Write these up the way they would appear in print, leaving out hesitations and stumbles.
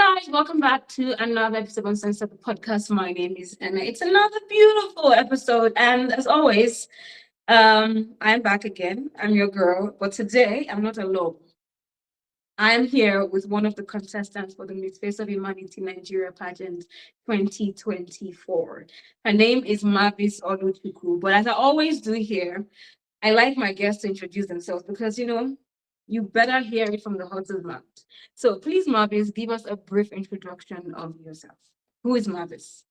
guys, welcome back to another episode of Sense of the Podcast. My name is Emma. It's another beautiful episode, and as always, I'm back again. I'm your girl, but today I'm not alone. I am here with one of the contestants for the Miss Face of Humanity Nigeria pageant 2024. Her name is Marvis Oluchukwu, but as I always do here, I like my guests to introduce themselves because you better hear it from the horse's mouth. So please, Marvis, give us a brief introduction of yourself. Who is Marvis?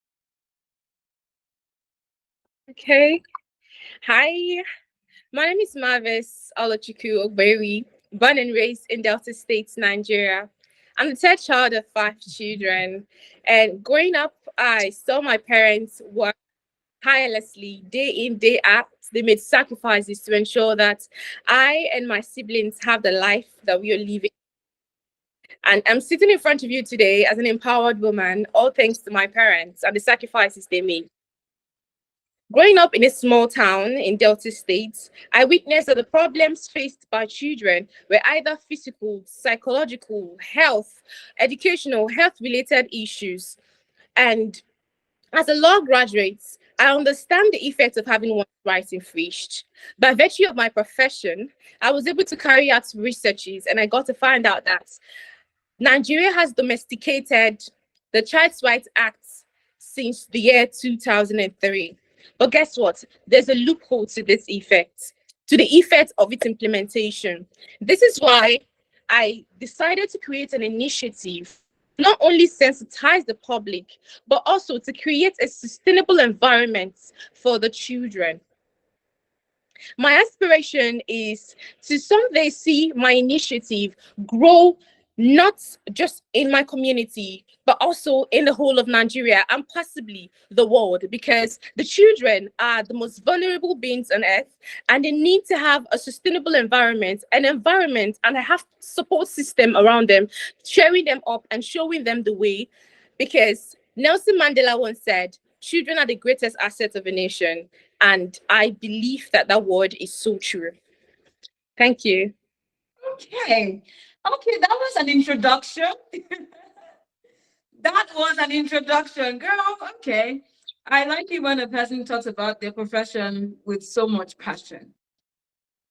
Okay. Hi. My name is Marvis Ogbewi, born and raised in Delta State, Nigeria. I'm the third child of five children. And growing up, I saw my parents work tirelessly, day in, day out. They made sacrifices to ensure that I and my siblings have the life that we are living. And I'm sitting in front of you today as an empowered woman, all thanks to my parents and the sacrifices they made. Growing up in a small town in Delta State, I witnessed that the problems faced by children were either physical, psychological, health, educational, health-related issues. And as a law graduate, I understand the effect of having one's rights infringed. By virtue of my profession, I was able to carry out researches, and I got to find out that Nigeria has domesticated the Child Rights Act since the year 2003. But guess what? There's a loophole to this effect, to the effect of its implementation. This is why I decided to create an initiative to not only sensitize the public, but also to create a sustainable environment for the children. My aspiration is to someday see my initiative grow not just in my community, but also in the whole of Nigeria and possibly the world, because the children are the most vulnerable beings on earth and they need to have a sustainable environment, and a have support system around them, cheering them up and showing them the way. Because Nelson Mandela once said, children are the greatest assets of a nation. And I believe that that word is so true. Thank you. Okay. Okay, that was an introduction. That was an introduction, girl. Okay. I like it when a person talks about their profession with so much passion.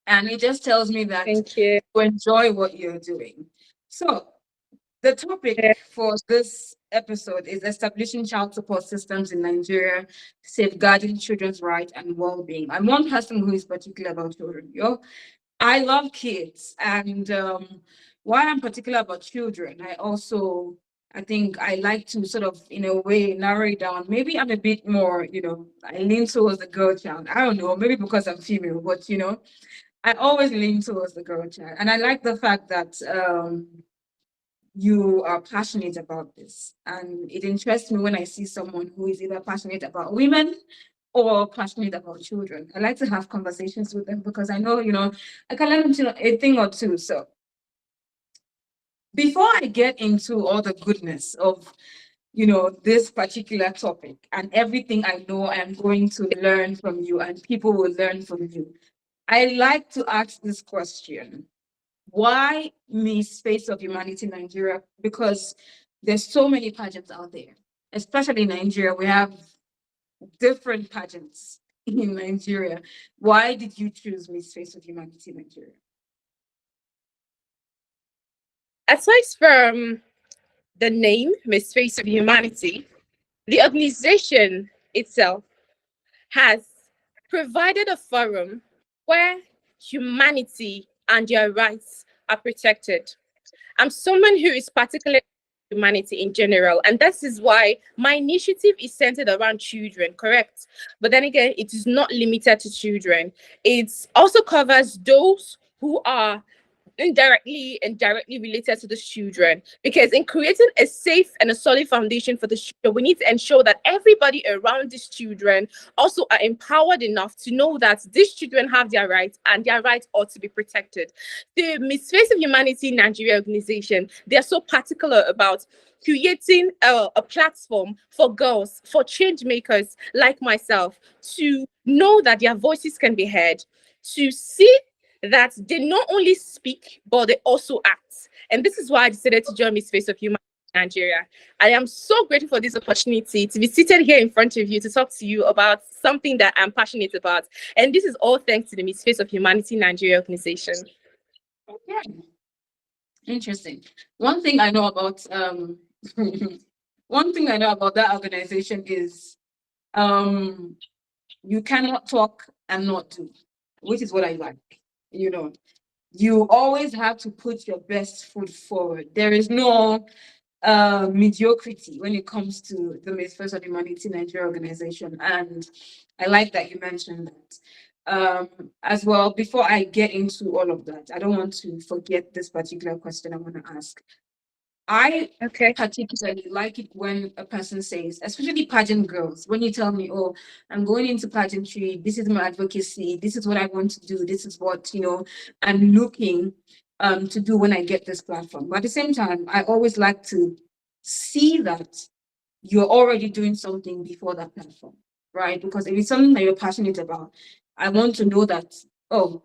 And it just tells me that Thank you. you enjoy what you're doing. So, the topic for this episode is establishing child support systems in Nigeria, safeguarding children's rights and well-being. I'm one person who is particular about children. I love kids, and why I'm particular about children, I think I like to sort of, in a way, narrow it down. Maybe I'm a bit more, I lean towards the girl child. I don't know, maybe because I'm female, but I always lean towards the girl child, and I like the fact that you are passionate about this. And it interests me when I see someone who is either passionate about women or passionate about children. I like to have conversations with them because I know, I can learn a thing or two. So before I get into all the goodness of, this particular topic and everything I know I am going to learn from you and people will learn from you, I like to ask this question. Why Miss Face of Humanity Nigeria? Because there's so many pageants out there, especially in Nigeria. We have different pageants in Nigeria. Why did you choose Miss Face of Humanity Nigeria? Aside from the name, Miss Face of Humanity, the organization itself has provided a forum where humanity and their rights are protected. I'm someone who is particularly humanity in general, and this is why my initiative is centered around children, correct? But then again, it is not limited to children. It also covers those who are indirectly and directly related to the children, because in creating a safe and a solid foundation for the children, we need to ensure that everybody around these children also are empowered enough to know that these children have their rights and their rights ought to be protected. The Miss Face of Humanity Nigeria organization, they're so particular about creating a platform for girls, for change makers like myself, to know that their voices can be heard, to see that they not only speak, but they also act. And this is why I decided to join Miss Face of Humanity. Nigeria. I am so grateful for this opportunity to be seated here in front of you to talk to you about something that I'm passionate about. And this is all thanks to the Miss Face of Humanity Nigeria organization. Yeah, interesting. One thing I know about one thing I know about that organization is um you cannot talk and not do, which is what I like. You know, you always have to put your best foot forward. There is no mediocrity when it comes to the Miss First of Humanity Nigeria organization. And I like that you mentioned that. As well, before I get into all of that, I don't want to forget this particular question I want to ask. I Okay. particularly like it when a person says, especially pageant girls, when you tell me, oh, I'm going into pageantry, this is my advocacy, this is what I want to do, this is what, I'm looking to do when I get this platform. But at the same time, I always like to see that you're already doing something before that platform, right? Because if it's something that you're passionate about, I want to know that, oh,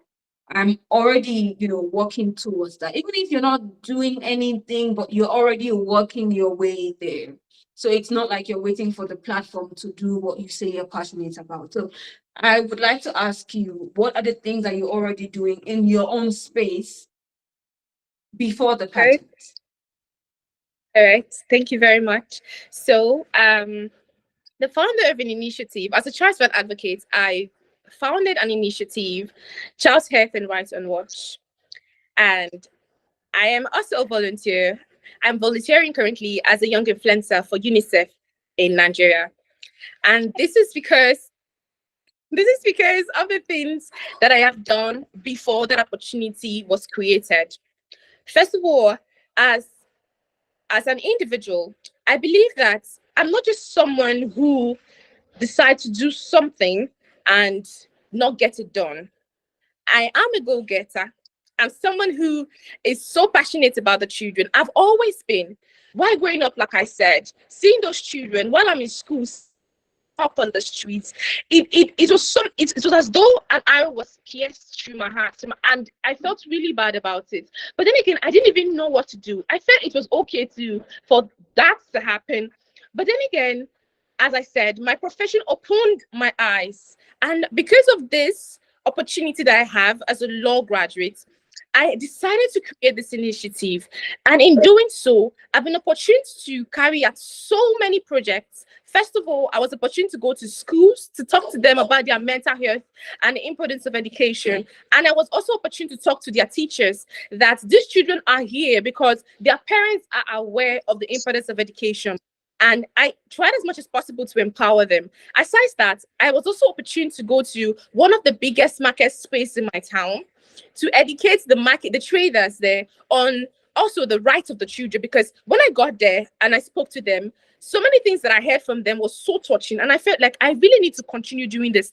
I'm already, working towards that. Even if you're not doing anything, but you're already working your way there. So it's not like you're waiting for the platform to do what you say you're passionate about. So I would like to ask you, what are the things that you're already doing in your own space before the Okay. pageant? All right. Thank you very much. So, the founder of an initiative, as a trans advocate, I founded an initiative, Child's Health and Rights on Watch. And I am also a volunteer. I'm volunteering currently as a young influencer for UNICEF in Nigeria. And this is because of the things that I have done before that opportunity was created. First of all, as as an individual, I believe that I'm not just someone who decides to do something and not get it done. I am a go-getter. I'm someone who is so passionate about the children. I've always been. While growing up, like I said, seeing those children while I'm in school, up on the streets, it was as though an arrow was pierced through my heart, and I felt really bad about it. But then again, I didn't even know what to do. I felt it was okay for that to happen. But then again, as I said, my profession opened my eyes, and because of this opportunity that I have as a law graduate, I decided to create this initiative. And in doing so, I've been opportunity to carry out so many projects. First of all, I was opportunity to go to schools to talk to them about their mental health and the importance of education. And I was also opportunity to talk to their teachers that these children are here because their parents are aware of the importance of education. And I tried as much as possible to empower them. Aside that, I was also opportune to go to one of the biggest market space in my town to educate the traders there on also the rights of the children. Because when I got there and I spoke to them, so many things that I heard from them was so touching, and I felt like I really need to continue doing this.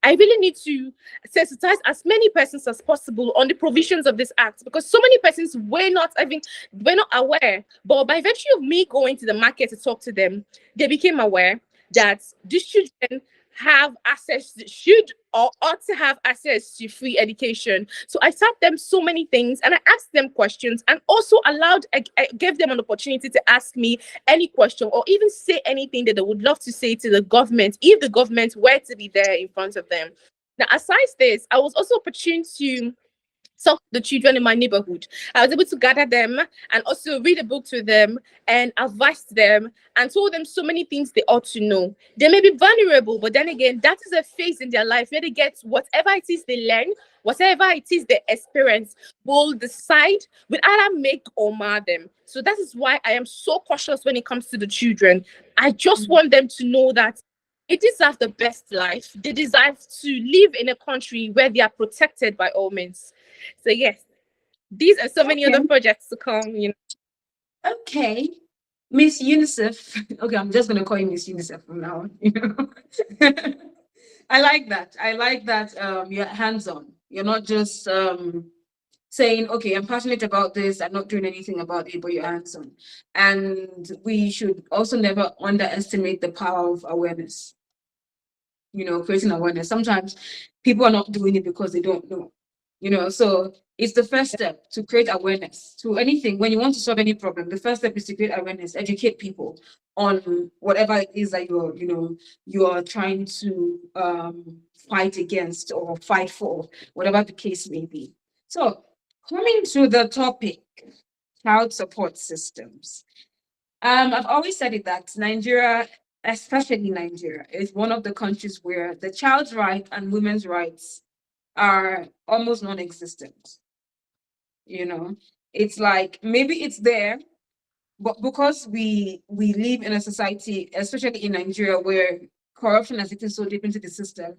I really need to sensitize as many persons as possible on the provisions of this act, because so many persons were not aware. But by virtue of me going to the market to talk to them, they became aware that these children have access, should or ought to have access to free education. So I taught them so many things, and I asked them questions, and also I gave them an opportunity to ask me any question or even say anything that they would love to say to the government if the government were to be there in front of them. Now, aside this, I was also opportune to talk to the children in my neighborhood. I was able to gather them and also read a book to them and advise them and told them so many things they ought to know. They may be vulnerable, but then again, that is a phase in their life where they get whatever it is they learn, whatever it is they experience, will decide, will either make or mar them. So that is why I am so cautious when it comes to the children. I just want them to know that they deserve the best life. They deserve to live in a country where they are protected by all means. So yes, these are so many Okay. other projects to come. Okay. Miss UNICEF. Okay, I'm just gonna call you Miss UNICEF from now on. I like that. I like that you're hands-on. You're not just saying, okay, I'm passionate about this, I'm not doing anything about it, but you're hands-on. And we should also never underestimate the power of awareness, creating awareness. Sometimes people are not doing it because they don't know. So it's the first step to create awareness to anything. When you want to solve any problem, the first step is to create awareness, educate people on whatever it is that you're trying to fight against or fight for, whatever the case may be. So coming to the topic, child support systems. I've always said it that Nigeria, especially Nigeria, is one of the countries where the child's right and women's rights are almost non-existent. It's like maybe it's there, but because we live in a society, especially in Nigeria, where corruption has eaten so deep into the system,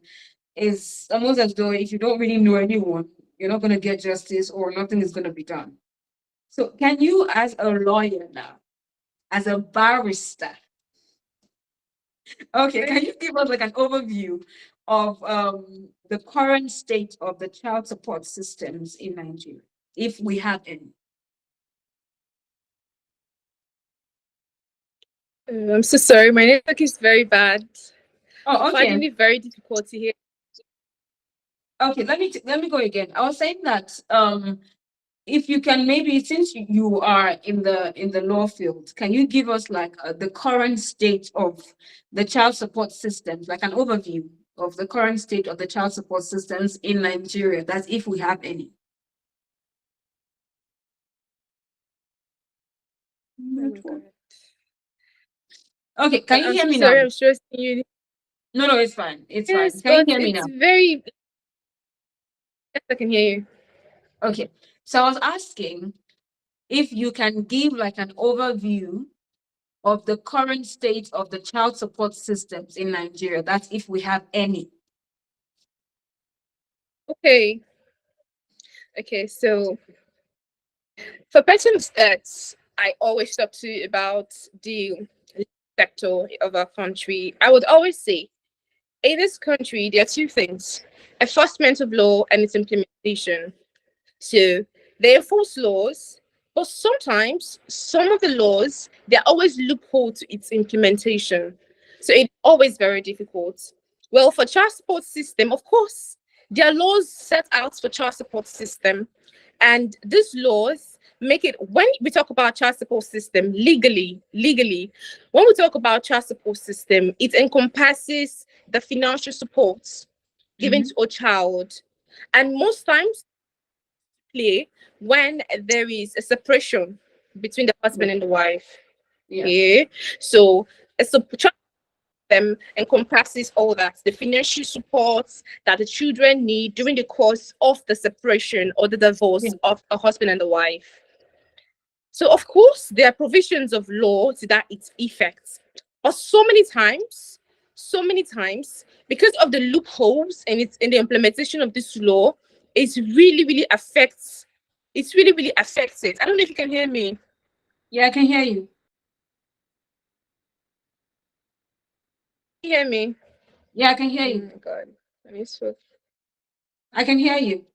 is almost as though if you don't really know anyone, you're not going to get justice or nothing is going to be done. So, can you, as a lawyer now, as a barrister, okay, can you give us like an overview of the current state of the child support systems in Nigeria, if we have any? I'm so sorry. My network is very bad. Oh, Finding okay. it very difficult to hear. Okay, let me go again. I was saying that if you can, maybe since you are in the law field, can you give us like the current state of the child support systems, like an overview of the current state of the child support systems in Nigeria? That's if we have any. Oh my God. Okay, can you I'm hear so me now? sorry. I'm stressing you. No, it's fine. It's fine. Yes, Can you but hear me it's now? very. Yes, I can hear you. Okay. So I was asking if you can give like an overview of the current state of the child support systems in Nigeria. That's if we have any. Okay. Okay. So for persons that I always talk to about the sector of our country, I would always say in this country there are two things: enforcement of law and its implementation. So they enforce laws, but sometimes some of the laws there are always loophole to its implementation. So it's always very difficult. Well, for child support system, of course, there are laws set out for child support system, and these laws make it when we talk about child support system legally, when we talk about child support system, it encompasses the financial support given Mhm. to a child, and most times play when there is a separation between the Yeah. husband and the wife. Yeah. Yeah. So a support them encompasses all that, the financial support that the children need during the course of the separation or the Yeah. divorce of a husband and the wife. So of course there are provisions of law to that its effects. But so many times, because of the loopholes and it's in the implementation of this law, it really affects really affects it. I don't know if you can hear me. Yeah, I can hear you. Can you hear me? Yeah, I can hear Oh you. my god. Let me switch. I can hear you.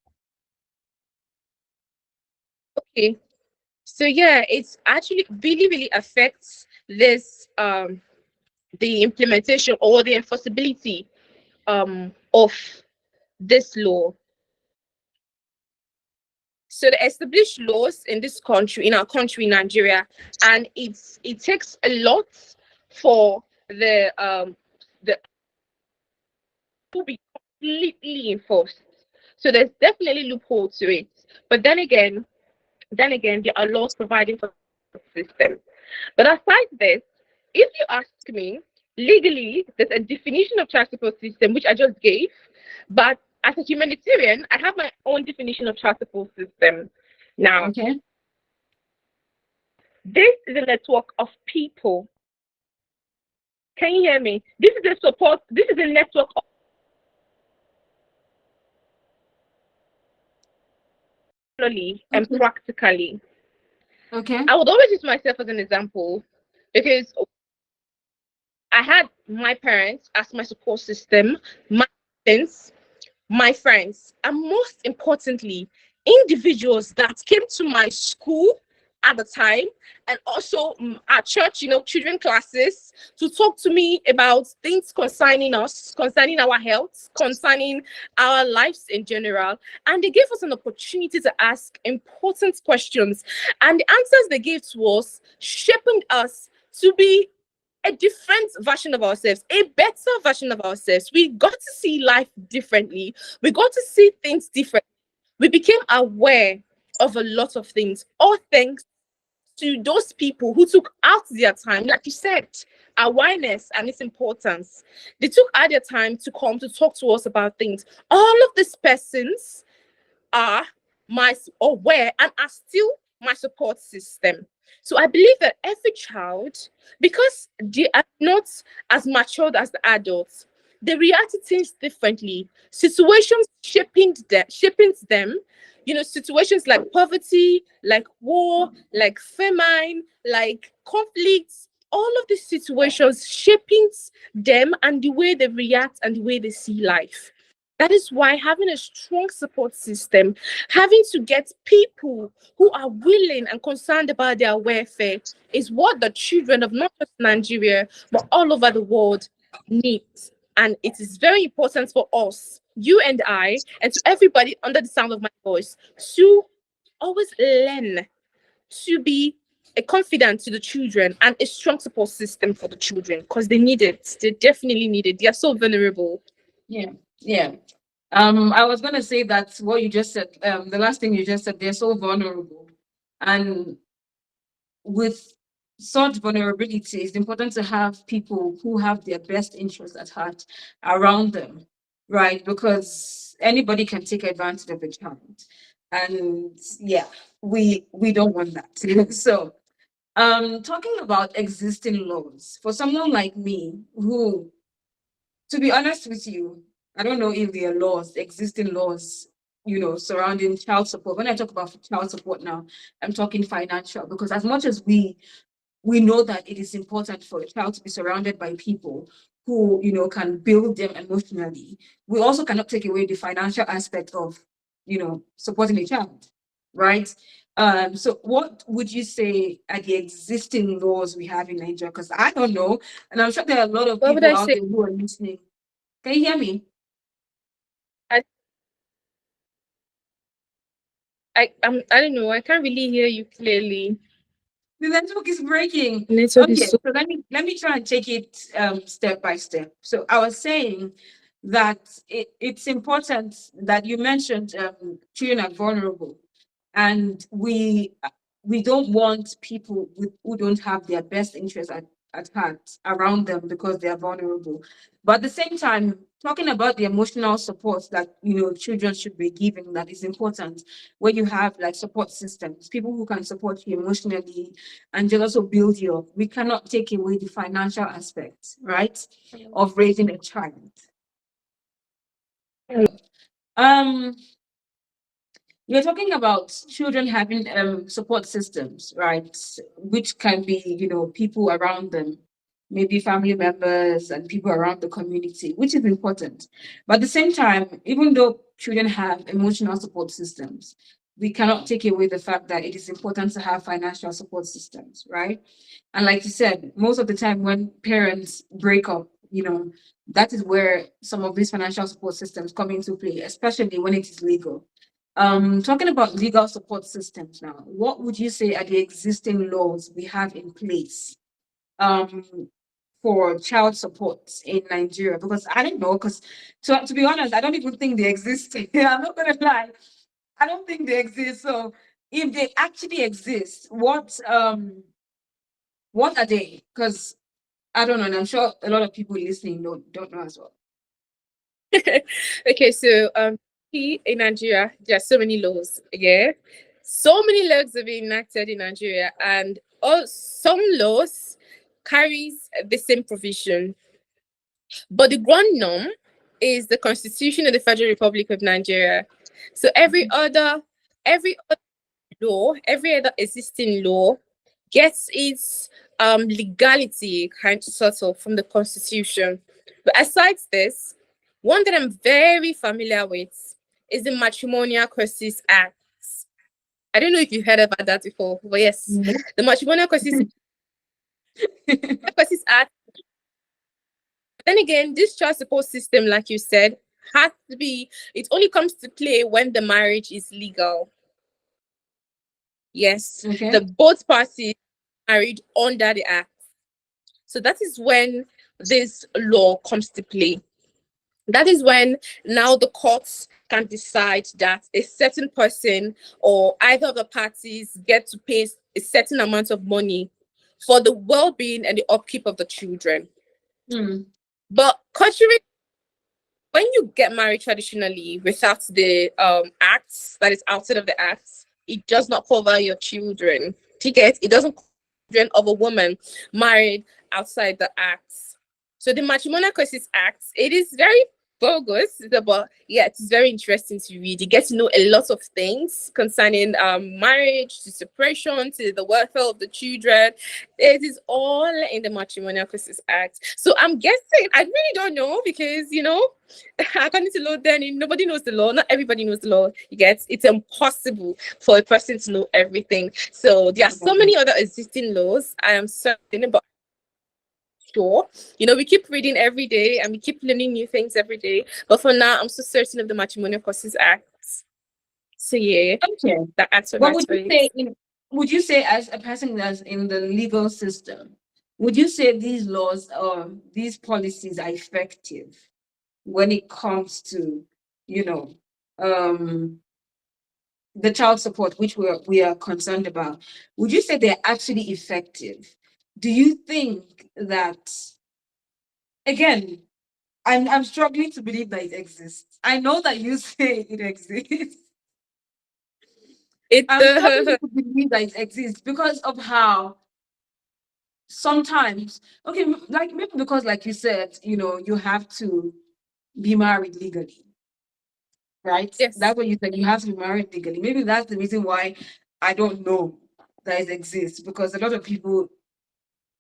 Okay. So yeah, it's actually really affects this the implementation or the enforceability of this law. So the established laws in this country, in our country, Nigeria, and it takes a lot for the to be completely enforced. So there's definitely loophole to it. But then again, there are laws providing for the system. But aside this, if you ask me, legally, there's a definition of child support system which I just gave. But as a humanitarian, I have my own definition of child support system. Now, Okay. this is a network of people. Can you hear me? This is a support. This is a network of and Okay. practically. Okay. I would always use myself as an example because I had my parents as my support system, my friends, and most importantly, individuals that came to my school at the time, and also at church, children classes, to talk to me about things concerning us, concerning our health, concerning our lives in general. And they gave us an opportunity to ask important questions. And the answers they gave to us shaping us to be a different version of ourselves, a better version of ourselves. We got to see life differently. We got to see things differently. We became aware of a lot of things, all thanks to those people who took out their time, like you said, awareness and its importance. They took out their time to come to talk to us about things. All of these persons are my or were and are still my support system. So I believe that every child, because they are not as matured as the adults, they react to things differently. Situations shaping them, situations like poverty, like war, like famine, like conflicts, all of these situations shaping them and the way they react and the way they see life. That is why having a strong support system, having to get people who are willing and concerned about their welfare, is what the children of not just Nigeria, but all over the world need. And it is very important for us, you and I, and to everybody under the sound of my voice, to always learn to be a confidant to the children and a strong support system for the children, because they need it. They definitely need it. They are so vulnerable. Yeah, yeah. I was gonna say that what you just said, the last thing you just said, they're so vulnerable. And with such vulnerability, it's important to have people who have their best interests at heart around them, right? Because anybody can take advantage of a child. And yeah, we don't want that. So talking about existing laws, for someone like me who, to be honest with you, I don't know if there are laws, existing laws, surrounding child support. When I talk about child support now, I'm talking financial, because as much as we know that it is important for a child to be surrounded by people who, can build them emotionally, we also cannot take away the financial aspect of, supporting a child, right? So what would you say are the existing laws we have in Nigeria? Because I don't know, and I'm sure there are a lot of What would people I out say? there who are listening. Can you hear me? I, I don't know. I can't really hear you clearly. The network is breaking. Network is Okay, so. so let me try and take it step by step. So I was saying that it's important that you mentioned children are vulnerable, and we don't want people who don't have their best interests at heart around them because they are vulnerable. But at the same time, talking about the emotional support that children should be given, that is important, where you have like support systems, people who can support you emotionally and just also build you up. We cannot take away the financial aspect, right, of raising a child. Um, you're talking about children having support systems, right? Which can be, people around them, maybe family members and people around the community, which is important. But at the same time, even though children have emotional support systems, we cannot take away the fact that it is important to have financial support systems, right? And like you said, most of the time when parents break up, that is where some of these financial support systems come into play, especially when it is legal. Talking about legal support systems now, what would you say are the existing laws we have in place for child support in Nigeria? Because I don't know, because to be honest, I don't even think they exist. I'm not gonna lie. I don't think they exist. So if they actually exist, what are they? Because I don't know, and I'm sure a lot of people listening don't know as well. Okay, so in Nigeria, there are so many laws. Yeah, so many laws have been enacted in Nigeria, and all some laws carries the same provision, but the grand norm is the Constitution of the Federal Republic of Nigeria. So every other law, every other existing law gets its legality kind of sort of from the Constitution. But aside this, one that I'm very familiar with is the Matrimonial Causes Act. I don't know if you've heard about that before, but yes, Nope. the Matrimonial Causes Act. Then again, this child support system, like you said, has to be. It only comes to play when the marriage is legal. Yes, Okay. the both parties married under the act. So that is when this law comes to play. That is when now the courts can decide that a certain person or either of the parties get to pay a certain amount of money for the well-being and the upkeep of the children. Mm. But contrary, when you get married traditionally without the acts that is outside of the acts, it does not cover your children. Ticket, it doesn't cover children of a woman married outside the acts. So the Matrimonial Causes Act, it is very bogus, but yeah, it's very interesting to read. You get to know a lot of things concerning marriage, to separation, to the welfare of the children. It is all in the Matrimonial Causes Act. So I'm guessing, I really don't know because, according to law, then nobody knows the law. Not everybody knows the law. You get it's impossible for a person to know everything. So there are so many other existing laws. I am certain, but sure. We keep reading every day and we keep learning new things every day. But for now, I'm so certain of the Matrimonial Causes Act. So yeah, Okay. that answers What my would you choice. say would you say, as a person that's in the legal system, would you say these laws or these policies are effective when it comes to, you know, um the child support, which we are concerned about? Would you say they're actually effective? Do you think that, again, I'm struggling to believe that it exists. I know that you say it exists. It I'm struggling to believe that it exists because of how sometimes, okay, like maybe because, like you said, you have to be married legally, right? yes. That's what you said. You have to be married legally. Maybe that's the reason why I don't know that it exists, because a lot of people,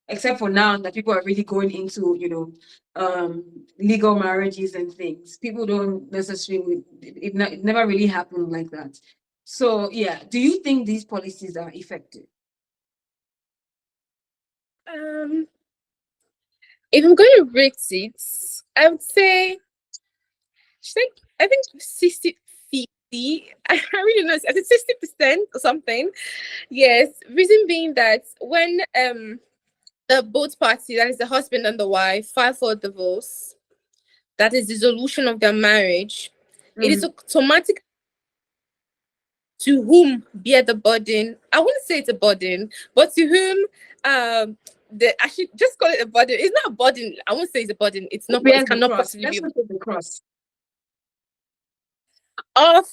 except for now that people are really going into, legal marriages and things, people don't necessarily, it never really happened like that. So yeah, do you think these policies are effective? Um, if I'm going to rate it, I would say I think 60 50. I really know. I think 60% or something. Yes. Reason being that when the both party, that is the husband and the wife, file for divorce, that is dissolution of their marriage, it is Mm. automatic to whom bear the burden. I wouldn't say it's a burden, but to whom I should just call it a burden. It's not a burden. I won't say it's a burden. It's Who not. It bears the cannot cross? possibly be Let's look at the cross. of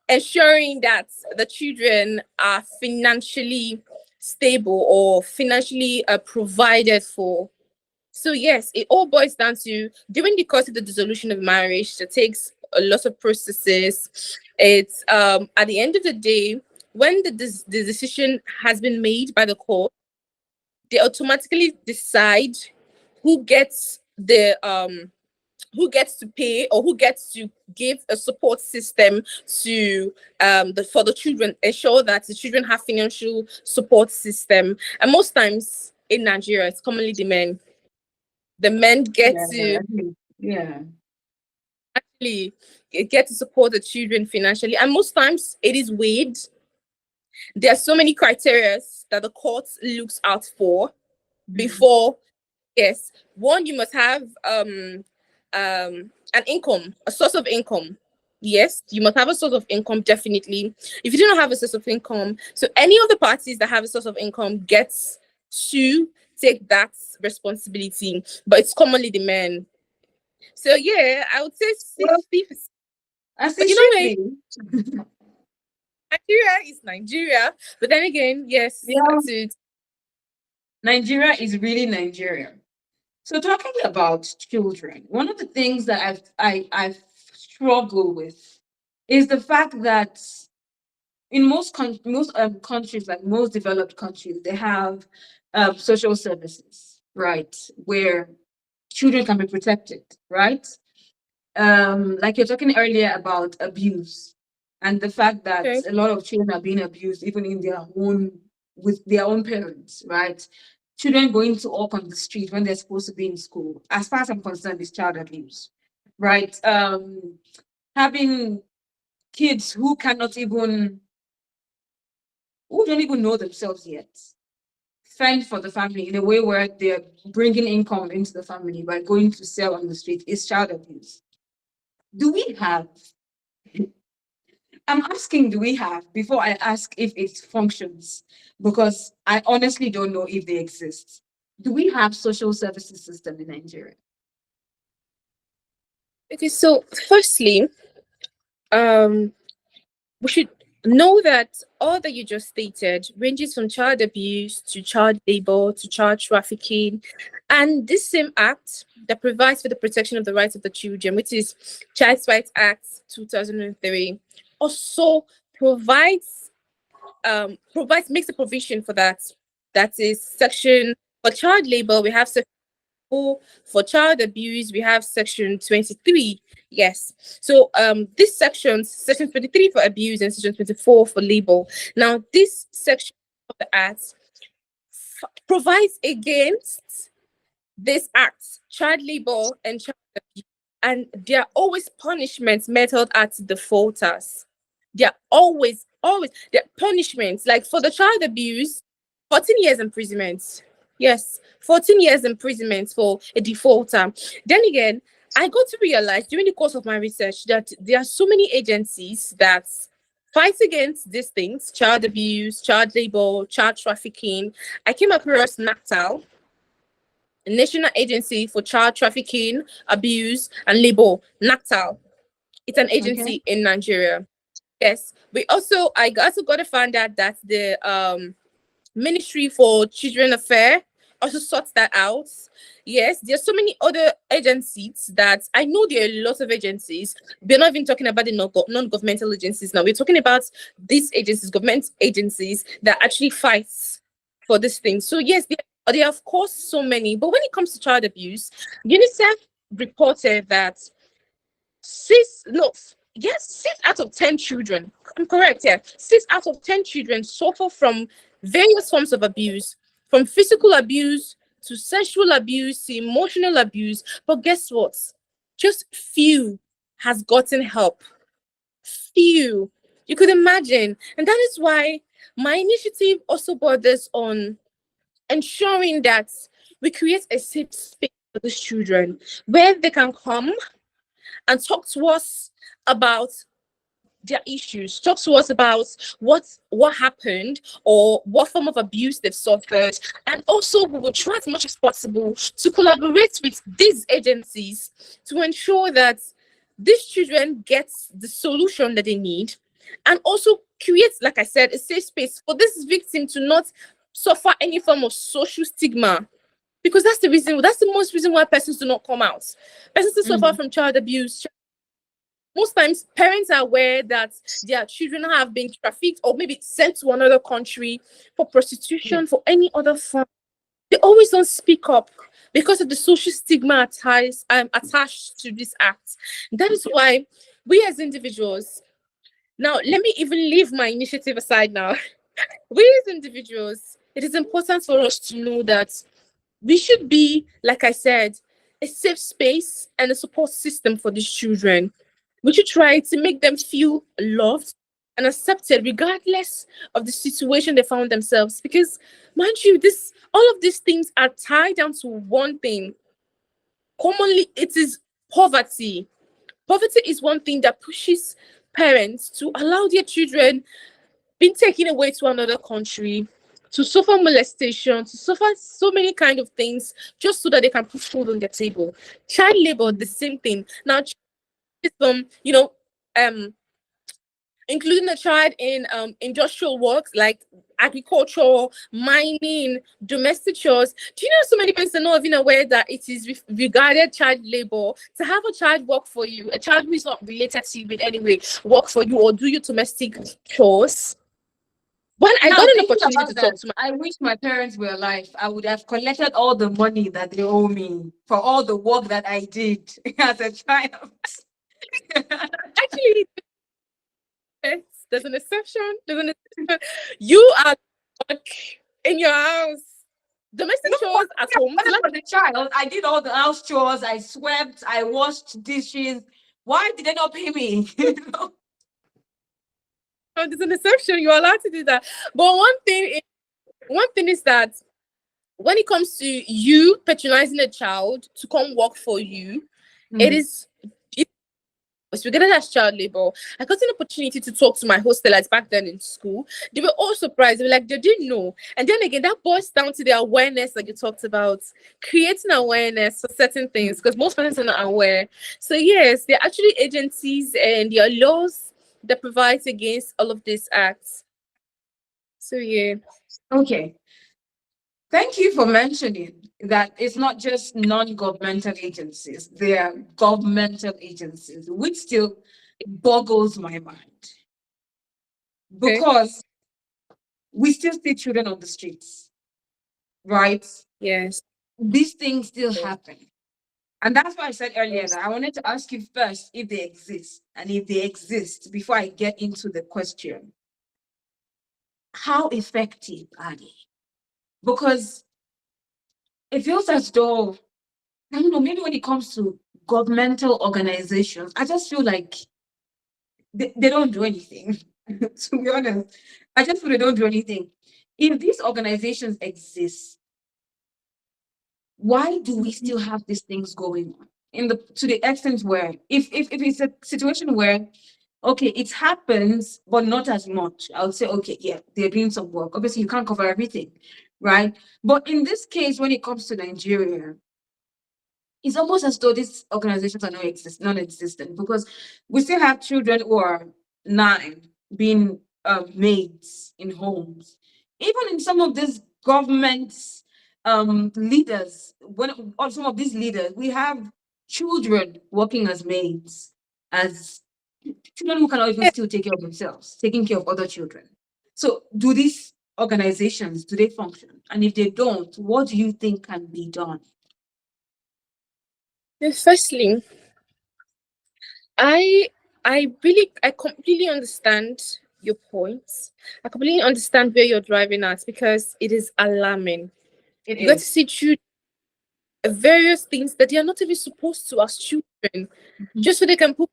ensuring that the children are financially stable or financially provided for. So yes, it all boils down to during the course of the dissolution of marriage. It takes a lot of processes. It's at the end of the day, when the decision has been made by the court, they automatically decide who gets the who gets to pay or who gets to give a support system to for the children, ensure that the children have financial support system. And most times in Nigeria, it's commonly the men get Yeah, to I think, yeah. actually get to support the children financially, and most times it is weighed. There are so many criteria that the court looks out for Mm. before. Yes, one, you must have an income, a source of income. Yes, you must have a source of income, definitely. If you do not have a source of income, so any of the parties that have a source of income gets to take that responsibility, but it's commonly the men. So yeah, I would say Well, 60%. as But it you know should me, be. Nigeria is Nigeria. But then again, yes, Yeah, that's it. Nigeria is really Nigeria. So talking about children, one of the things that I've struggled with is the fact that in most countries, like most developed countries, they have social services, right, where children can be protected, right? Like you're talking earlier about abuse and the fact that Okay. a lot of children are being abused even in their own with their own parents, right? Children going to walk on the street when they're supposed to be in school, as far as I'm concerned, is child abuse, right? Having kids who don't even know themselves yet fend for the family in a way where they're bringing income into the family by going to sell on the street is child abuse. Do we have I'm asking, do we have, before I ask if it functions, because I honestly don't know if they exist. Do we have social services system in Nigeria? Okay, so firstly, um, we should know that all that you just stated ranges from child abuse to child labor to child trafficking. And this same act that provides for the protection of the rights of the children, which is Child Rights Act 2003, also provides makes a provision for that. That is section for child labor, we have section 4. For child abuse, we have section 23. Yes. So this section 23 for abuse and section 24 for labor. Now this section of the act provides against this act, child labor and child abuse, and there are always punishments meted at the faulters. There are always there are punishments. Like for the child abuse, 14 years imprisonment. Yes, 14 years imprisonment for a defaulter. Then again, I got to realize during the course of my research that there are so many agencies that fight against these things: child abuse, child labor, child trafficking. I came across NACTAL, National Agency for Child Trafficking, Abuse, and Labor, NACTAL. It's an Okay. agency in Nigeria. Yes. I also got to find out that the Ministry for Children Affairs also sorts that out. Yes, there's so many other agencies that I know there are a lot of agencies. We're not even talking about the non-governmental agencies now. We're talking about these agencies, government agencies that actually fights for this thing. So yes, there are of course so many. But when it comes to child abuse, UNICEF reported that six out of 10 children, I'm correct, yeah, 6 out of 10 children suffer from various forms of abuse, from physical abuse to sexual abuse to emotional abuse. But guess what? Just few has gotten help. Few. You could imagine. And that is why my initiative also borders on ensuring that we create a safe space for these children where they can come and talk to us about their issues, talk to us about what happened or what form of abuse they've suffered. And also we will try as much as possible to collaborate with these agencies to ensure that these children get the solution that they need, and also create, like I said, a safe space for this victim to not suffer any form of social stigma, because that's the most reason why persons do not come out. Persons who suffer Mhm. from child abuse, most times parents are aware that their children have been trafficked or maybe sent to another country for Yeah. prostitution, for any other form. They always don't speak up because of the social stigma attached to this act. That is why we as individuals, now let me even leave my initiative aside now. We as individuals, it is important for us to know that we should be, like I said, a safe space and a support system for these children. We should try to make them feel loved and accepted, regardless of the situation they found themselves. Because, mind you, this all of these things are tied down to one thing. Commonly, it is poverty. Poverty is one thing that pushes parents to allow their children being taken away to another country, to suffer molestation, to suffer so many kind of things, just so that they can put food on their table. Child labor, the same thing. Now, from um, including a child in industrial works like agriculture, mining, domestic chores. Do you know so many people are not even aware that it is regarded child labor to have a child work for you, a child who is not related to you in any way, work for you or do your domestic chores? When I Now, got an thinking opportunity about to talk that, to my I wish my parents were alive. I would have collected all the money that they owe me for all the work that I did as a child. actually Yes, there's an exception. There's an exception. You are work in your house. Domestic No, chores at home. when I was a child, I did all the house chores. I swept. I washed dishes. Why did they not pay me? There's an exception. You're allowed to do that. But one thing is that when it comes to you patronizing a child to come work for you, it Mm. is it's regarded as child labor. I got an opportunity to talk to my hostelites back then in school. They were all surprised. They were like, they didn't know. And then again, that boils down to the awareness that you talked about, creating awareness for certain things, because most persons are not aware. So yes, there are actually agencies and there are laws that provides against all of these acts. So yeah. Okay. Thank you for mentioning that it's not just non-governmental agencies, they are governmental agencies, which still boggles my mind Okay. because we still see children on the streets, right? Yes. These things still happen. And that's why I said earlier Yes. that I wanted to ask you first if they exist. And if they exist, before I get into the question, how effective are they? Because it feels as though, I don't know, maybe when it comes to governmental organizations, I just feel like they don't do anything. To be honest, I just feel they don't do anything. If these organizations exist, why do we still have these things going on? In the to the extent where if it's a situation where okay, it happens, but not as much. I would say, okay, yeah, they're doing some work. Obviously, you can't cover everything, right? But in this case, when it comes to Nigeria, it's almost as though these organizations are non-existent because we still have children who are 9 being maids in homes. Even in some of these governments leaders, when or some of these leaders, we have children working as maids, as children who cannot even still take care of themselves, taking care of other children. So do these organizations, do they function? And if they don't, what do you think can be done? Firstly, I I completely understand your points. I completely understand where you're driving at because it is alarming. It You get to is. see children various things that they are not even supposed to as children, Mhm. just so they can put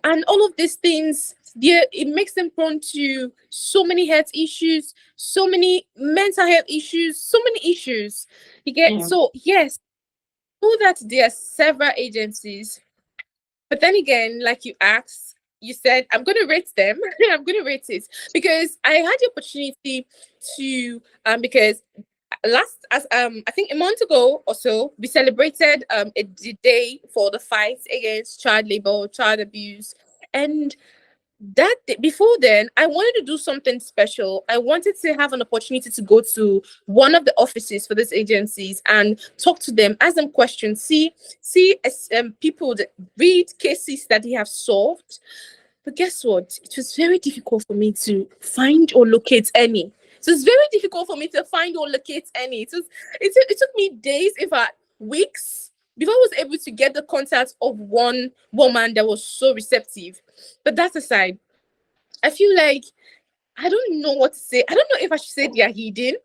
and all of these things. Yeah, it makes them prone to so many health issues, so many mental health issues, so many issues. You get Yeah. so yes, know that there are several agencies. But then again, like you asked, you said, I'm going to rate them. I'm going to rate it because I had the opportunity to, because last, as I think a month ago or so, we celebrated the day for the fight against child labor, child abuse. And before then, I wanted to do something special. I wanted to have an opportunity to go to one of the offices for these agencies and talk to them, ask them questions, see people that read cases that they have solved. But guess what? It was very difficult for me to find or locate any. So it's very difficult for me to find or locate any. It took me days, in fact, weeks, before I was able to get the contact of one woman that was so receptive. But that aside, I feel like I don't know what to say. I don't know if I should say they are hidden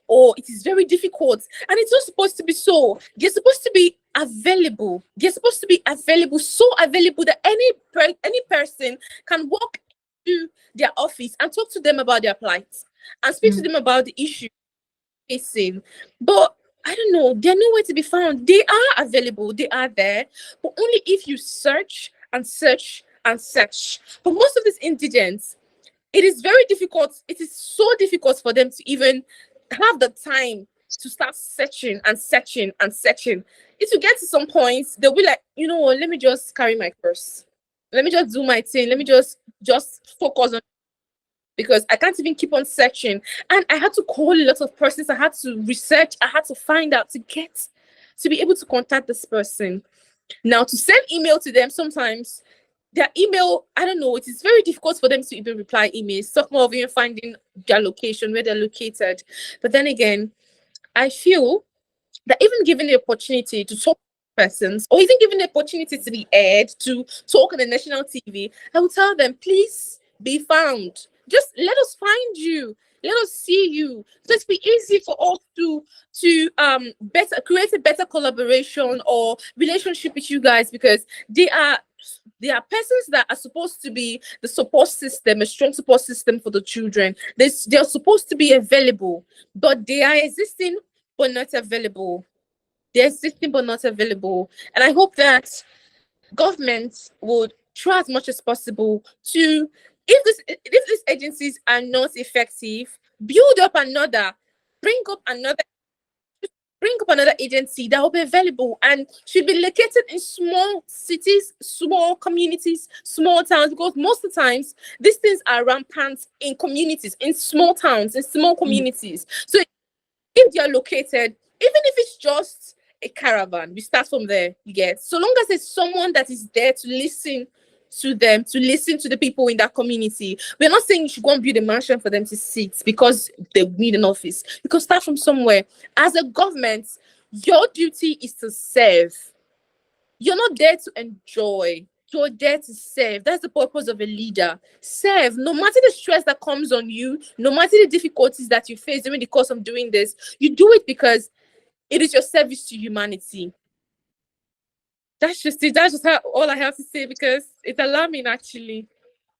or it is very difficult. And it's not supposed to be so. They're supposed to be available. They're supposed to be available, so available that any person can walk to their office and talk to them about their plight and speak to Mm. them about the issue facing. But I don't know, they're nowhere to be found. They are available, they are there, but only if you search and search and search. For most of these indigents, it is very difficult. It is so difficult for them to even have the time to start searching and searching and searching. If you get to some points, they'll be like, you know what, let me just carry my purse. Let me just do my thing. Let me just focus on because I can't even keep on searching. And I had to call a lot of persons. I had to research. I had to find out to be able to contact this person. Now to send email to them sometimes their email, I don't know, it is very difficult for them to even reply emails. Some more of even finding their location, where they're located. But then again, I feel that even given the opportunity to talk persons, or even given the opportunity to be aired to talk on the national TV, I will tell them, please be found. Just let us find you. Let us see you. So it's be easy for us to better create a better collaboration or relationship with you guys, because they are persons that are supposed to be the support system, a strong support system for the children. They're supposed to be available, but they are existing but not available. They're existing but not available. And I hope that governments would try as much as possible to, if these agencies are not effective, build up another, bring up another bring up another agency that will be available and should be located in small cities, small communities, small towns, because most of the times these things are rampant in communities, in small towns, in small Mm. communities. So if they are located, even if it's just a caravan, we start from there, you get. So long as there's someone that is there to listen to them, to listen to the people in that community. We're not saying you should go and build a mansion for them to sit because they need an office. You can start from somewhere. As a government, your duty is to serve. You're not there to enjoy. You're there to serve. That's the purpose of a leader. Serve. No matter the stress that comes on you, no matter the difficulties that you face during the course of doing this, you do it because it is your service to humanity. That's just it. That's just all I have to say, because it's alarming, actually.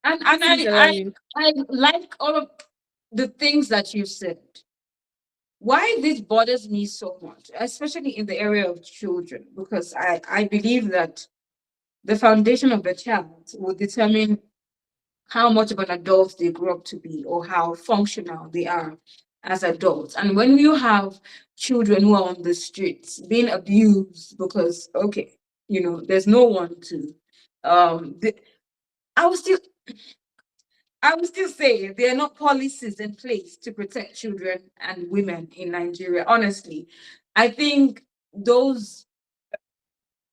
And It is I alarming. I like all of the things that you said. Why this bothers me so much, especially in the area of children, because I believe that the foundation of a child will determine how much of an adult they grow up to be or how functional they are as adults. And when you have children who are on the streets being abused because, okay, there's no one to, the, I would still, I would still say there are not policies in place to protect children and women in Nigeria. Honestly, I think those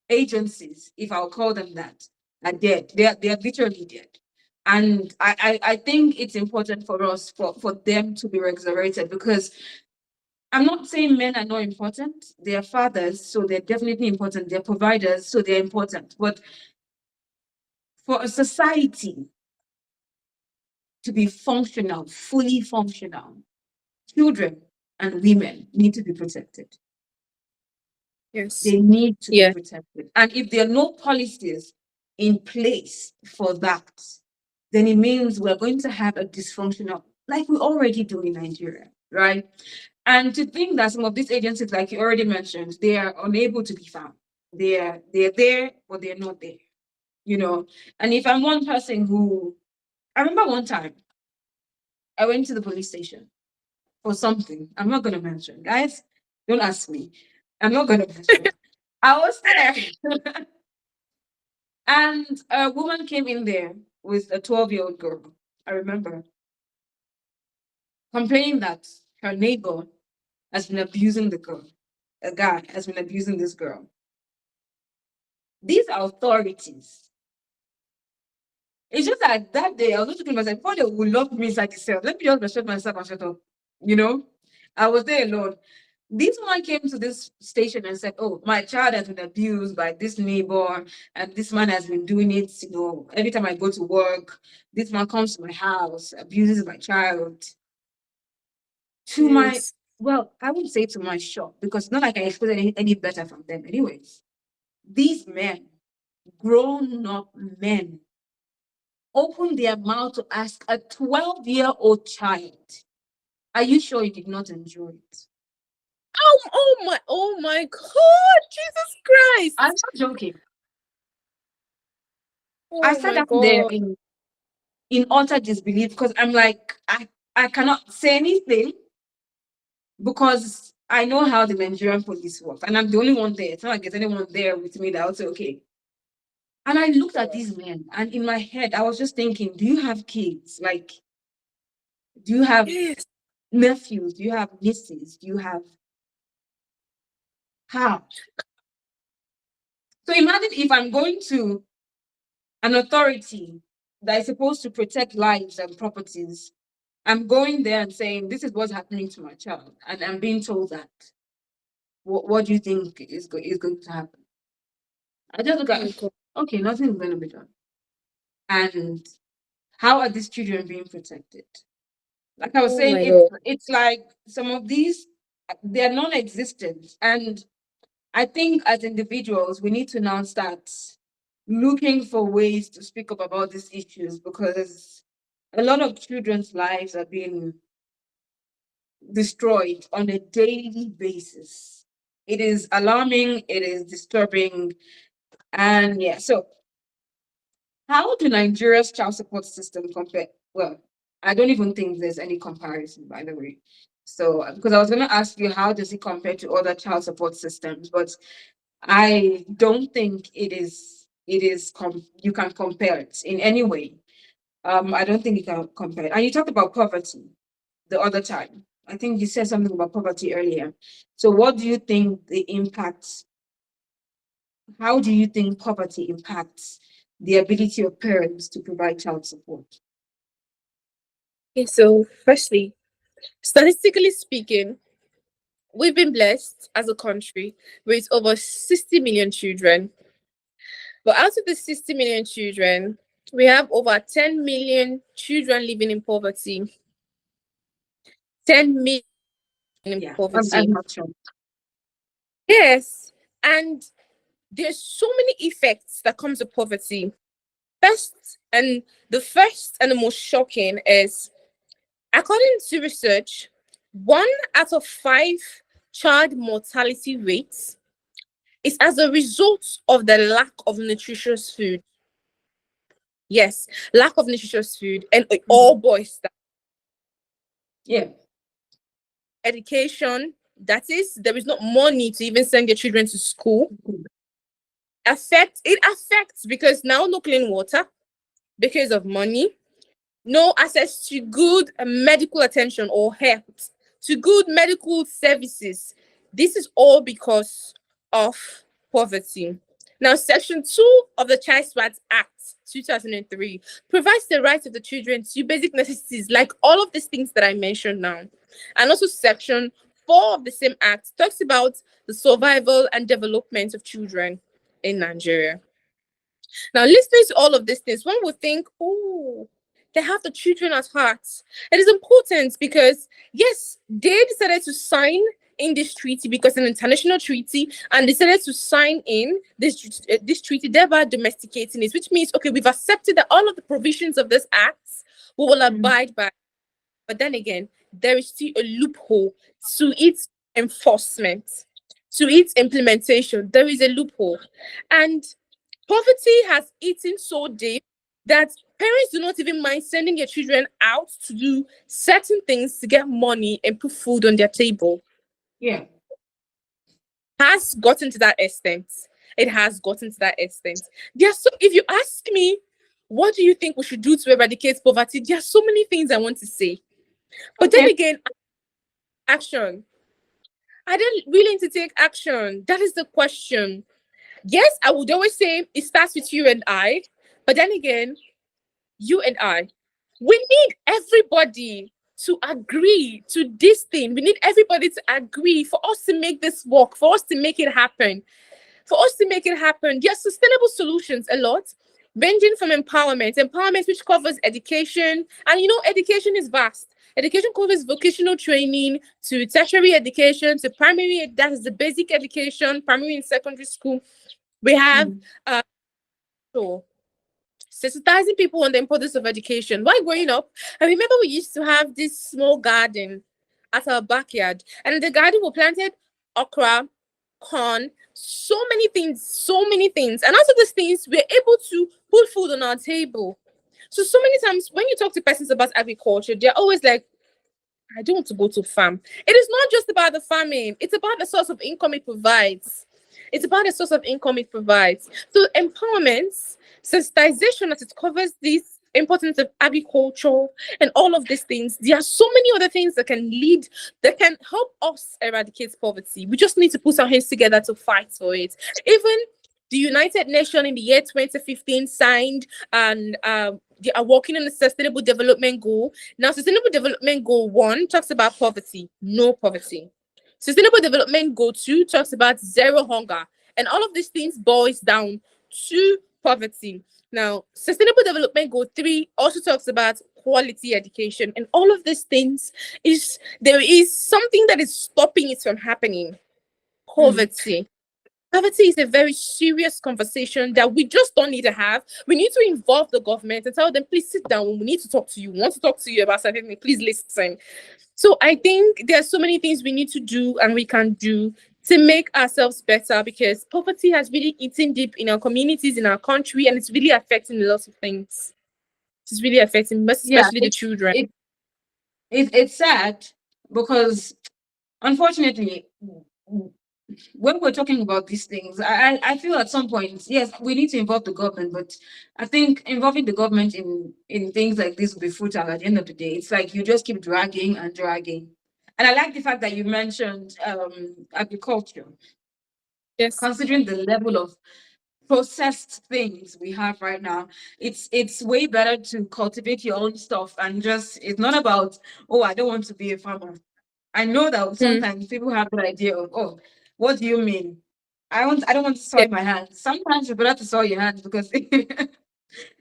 agencies, if I'll call them that, are dead. They are literally dead. And I think it's important for us for them to be resurrected, because I'm not saying men are not important. They are fathers, so they're definitely important. They're providers, so they're important. But for a society to be functional, fully functional, children and women need to be protected. Yes. They need to be Yeah. protected. And if there are no policies in place for that, then it means we're going to have a dysfunctional, like we already do in Nigeria, right? And to think that some of these agencies, like you already mentioned, they are unable to be found. They're there, but they're not there, you know. And if I'm one person who, I remember one time I went to the police station for something. I'm not gonna mention, guys. Don't ask me. I'm not gonna mention. I was there. And a woman came in there with a 12-year-old girl. I remember complaining that her neighbor has been abusing the girl. A guy has been abusing this girl. These are authorities. It's just that that day I was just thinking to myself, "Father will love me inside the cell. Let me just respect myself and shut up." You know, I was there alone. This woman came to this station and said, "Oh, my child has been abused by this neighbor, and this man has been doing it. Every time I go to work, this man comes to my house, abuses my child." To my, Yes. well, I wouldn't say to my shock, because it's not like I expected any better from them, anyways. These men, grown up men, opened their mouth to ask a 12-year-old child, "Are you sure you did not enjoy it?" Oh my God, Jesus I'm Christ. not joking. I Oh sat my down there God. in utter disbelief, because I'm like, I cannot say anything, because I know how the Nigerian police work, and I'm the only one there. It's not like there's anyone there with me that will say, okay. And I looked at these men, and in my head, I was just thinking, do you have kids? Like, do you have Yes. nephews? Do you have nieces? Do you have how? So imagine if I'm going to an authority that is supposed to protect lives and properties. I'm going there and saying, this is what's happening to my child. And I'm being told that. What do you think is going to happen? I just look Oh my at, God. okay, nothing is going to be done. And how are these children being protected? Like I was Oh saying, my God. it's like some of these, they're non-existent. And I think as individuals, we need to now start looking for ways to speak up about these issues because a lot of children's lives are being destroyed on a daily basis. It is alarming, it is disturbing, and yeah. So, how do Nigeria's child support system compare? Well, I don't even think there's any comparison, by the way. So, because I was going to ask you, how does it compare to other child support systems? But I don't think it is. You can compare it in any way. I don't think you can compare it. And you talked about poverty the other time. I think you said something about poverty earlier. So, what do you think the impact? How do you think poverty impacts the ability of parents to provide child support? Okay, so firstly, statistically speaking, we've been blessed as a country with over 60 million children. But out of the 60 million children, we have over 10 million children living in poverty. 10 million in Yeah, I'm poverty. not sure. Yes. And there's so many effects that comes with poverty. First and the most shocking is, according to research, 1 out of 5 child mortality rates is as a result of the lack of nutritious food. Yes, lack of nutritious food, and it all Mhm. boils down Yeah. to education. That is, there is not money to even send your children to school. Mhm. It affects because now no clean water because of money, no access to good medical attention or health, to good medical services. This is all because of poverty. Now, Section 2 of the Child Rights Act 2003 provides the rights of the children to basic necessities, like all of these things that I mentioned now. And also, Section 4 of the same act talks about the survival and development of children in Nigeria. Now, listening to all of these things, one would think, oh, they have the children at heart. It is important because, yes, they decided to sign in this treaty because an international treaty, and decided to sign in this treaty, thereby domesticating it, which means, okay, we've accepted that all of the provisions of this act we will Mhm. abide by. But then again, there is still a loophole to its enforcement, to its implementation. There is a loophole. And poverty has eaten so deep that parents do not even mind sending their children out to do certain things to get money and put food on their table. Yeah. Has gotten to that extent. It has gotten to that extent. So if you ask me, what do you think we should do to eradicate poverty? There are so many things I want to say. But then Okay. again, action. I don't really need to take action. That is the question. Yes, I would always say it starts with you and I. But then again, you and I, we need everybody to agree to this thing. We need everybody to agree for us to make this work, for us to make it happen. For us to make it happen, there are sustainable solutions a lot, ranging from empowerment which covers education. And education is vast. Education covers vocational training to tertiary education to primary, that is the basic education, primary and secondary school. We have Mhm. uh, so sensitizing people on the importance of education. While growing up, I remember we used to have this small garden at our backyard, and in the garden we planted okra, corn, so many things. And out of these things, we're able to put food on our table. So many times when you talk to persons about agriculture, they're always like, I don't want to go to farm. It is not just about the farming, it's about the source of income it provides. It's about the source of income it provides. So empowerment, sensitization as it covers this importance of agriculture and all of these things. There are so many other things that can help us eradicate poverty. We just need to put our hands together to fight for it. Even the United Nations in the year 2015 signed and they are working on the Sustainable Development Goal. Now, Sustainable Development Goal 1 talks about poverty, no poverty. Sustainable Development Goal 2 talks about zero hunger And all of these things boils down to poverty. Now, Sustainable Development Goal 3 also talks about quality education, and all of these things is there is something that is stopping it from happening. Mm. Poverty. Poverty is a very serious conversation that we just don't need to have. We need to involve the government and tell them, please sit down. We need to talk to you. We want to talk to you about something. Please listen. So I think there are so many things we need to do and we can do to make ourselves better, because poverty has really eaten deep in our communities, in our country, and it's really affecting a lot of things. It's really affecting, most Yeah, especially the children. it's sad because unfortunately, when we're talking about these things, I feel at some point, yes, we need to involve the government, but I think involving the government in things like this will be futile at the end of the day. It's like you just keep dragging and dragging. And I like the fact that you mentioned agriculture, Yes. considering the level of processed things we have right now. It's way better to cultivate your own stuff and just it's not about, oh, I don't want to be a farmer. I know that Mm. sometimes people have that idea of, oh, what do you mean? I don't want to Yeah. soil my hands. Sometimes it's better to soil your hands because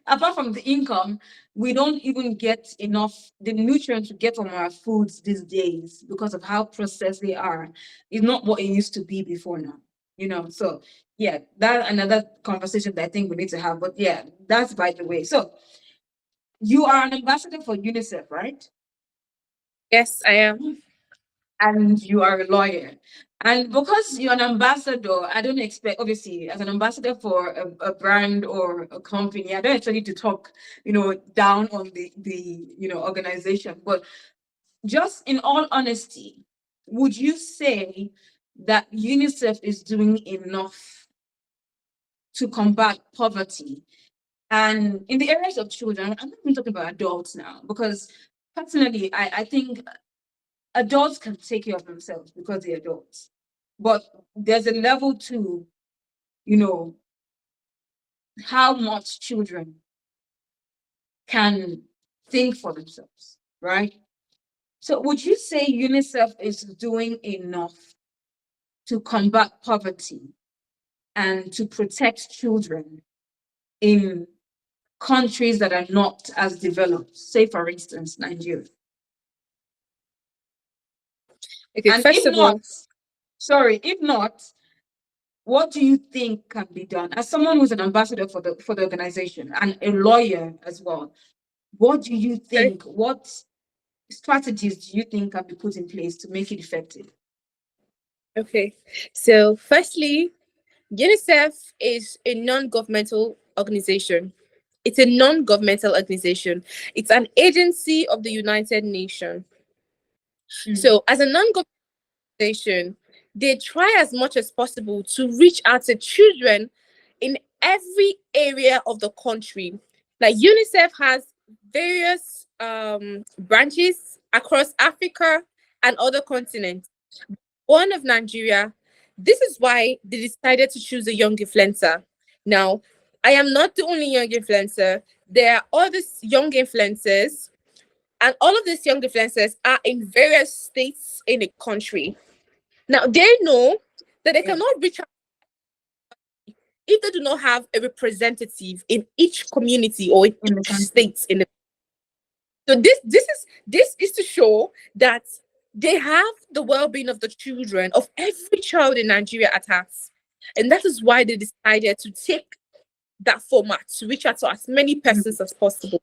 apart from the income, we don't even get enough the nutrients we get from our foods these days because of how processed they are. It's not what it used to be before now. So yeah, that another conversation that I think we need to have. But yeah, that's by the way. So you are an ambassador for UNICEF, right? Yes, I am. And you are a lawyer. And because you're an ambassador, I don't expect, obviously, as an ambassador for a brand or a company, I don't actually need to talk, down on the organization. But just in all honesty, would you say that UNICEF is doing enough to combat poverty? And in the areas of children, I'm not even talking about adults now, because personally, I think adults can take care of themselves because they're adults. But there's a level to, you know, how much children can think for themselves, right? So would you say UNICEF is doing enough to combat poverty and to protect children in countries that are not as developed, say for instance, Nigeria? Okay, And first if of all, not, sorry, if not, what do you think can be done as someone who's an ambassador for the organization and a lawyer as well? What do you okay, think? What strategies do you think can be put in place to make it effective? okay. So firstly, UNICEF is a non-governmental organization. It's a non-governmental organization. It's an agency of the United Nations. Mm. So as a non-governmental organization, they try as much as possible to reach out to children in every area of the country. Like UNICEF has various branches across Africa and other continents. One of Nigeria. This is why they decided to choose a young influencer. Now, I am not the only young influencer. There are other young influencers, and all of these young influencers are in various states in the country. Now, they know that they Yeah, cannot reach out if they do not have a representative in each community or in in the each country. state in the. So this is to show that they have the well-being of the children of every child in Nigeria at heart. And that is why they decided to take that format to reach out to as many Mm. persons as possible.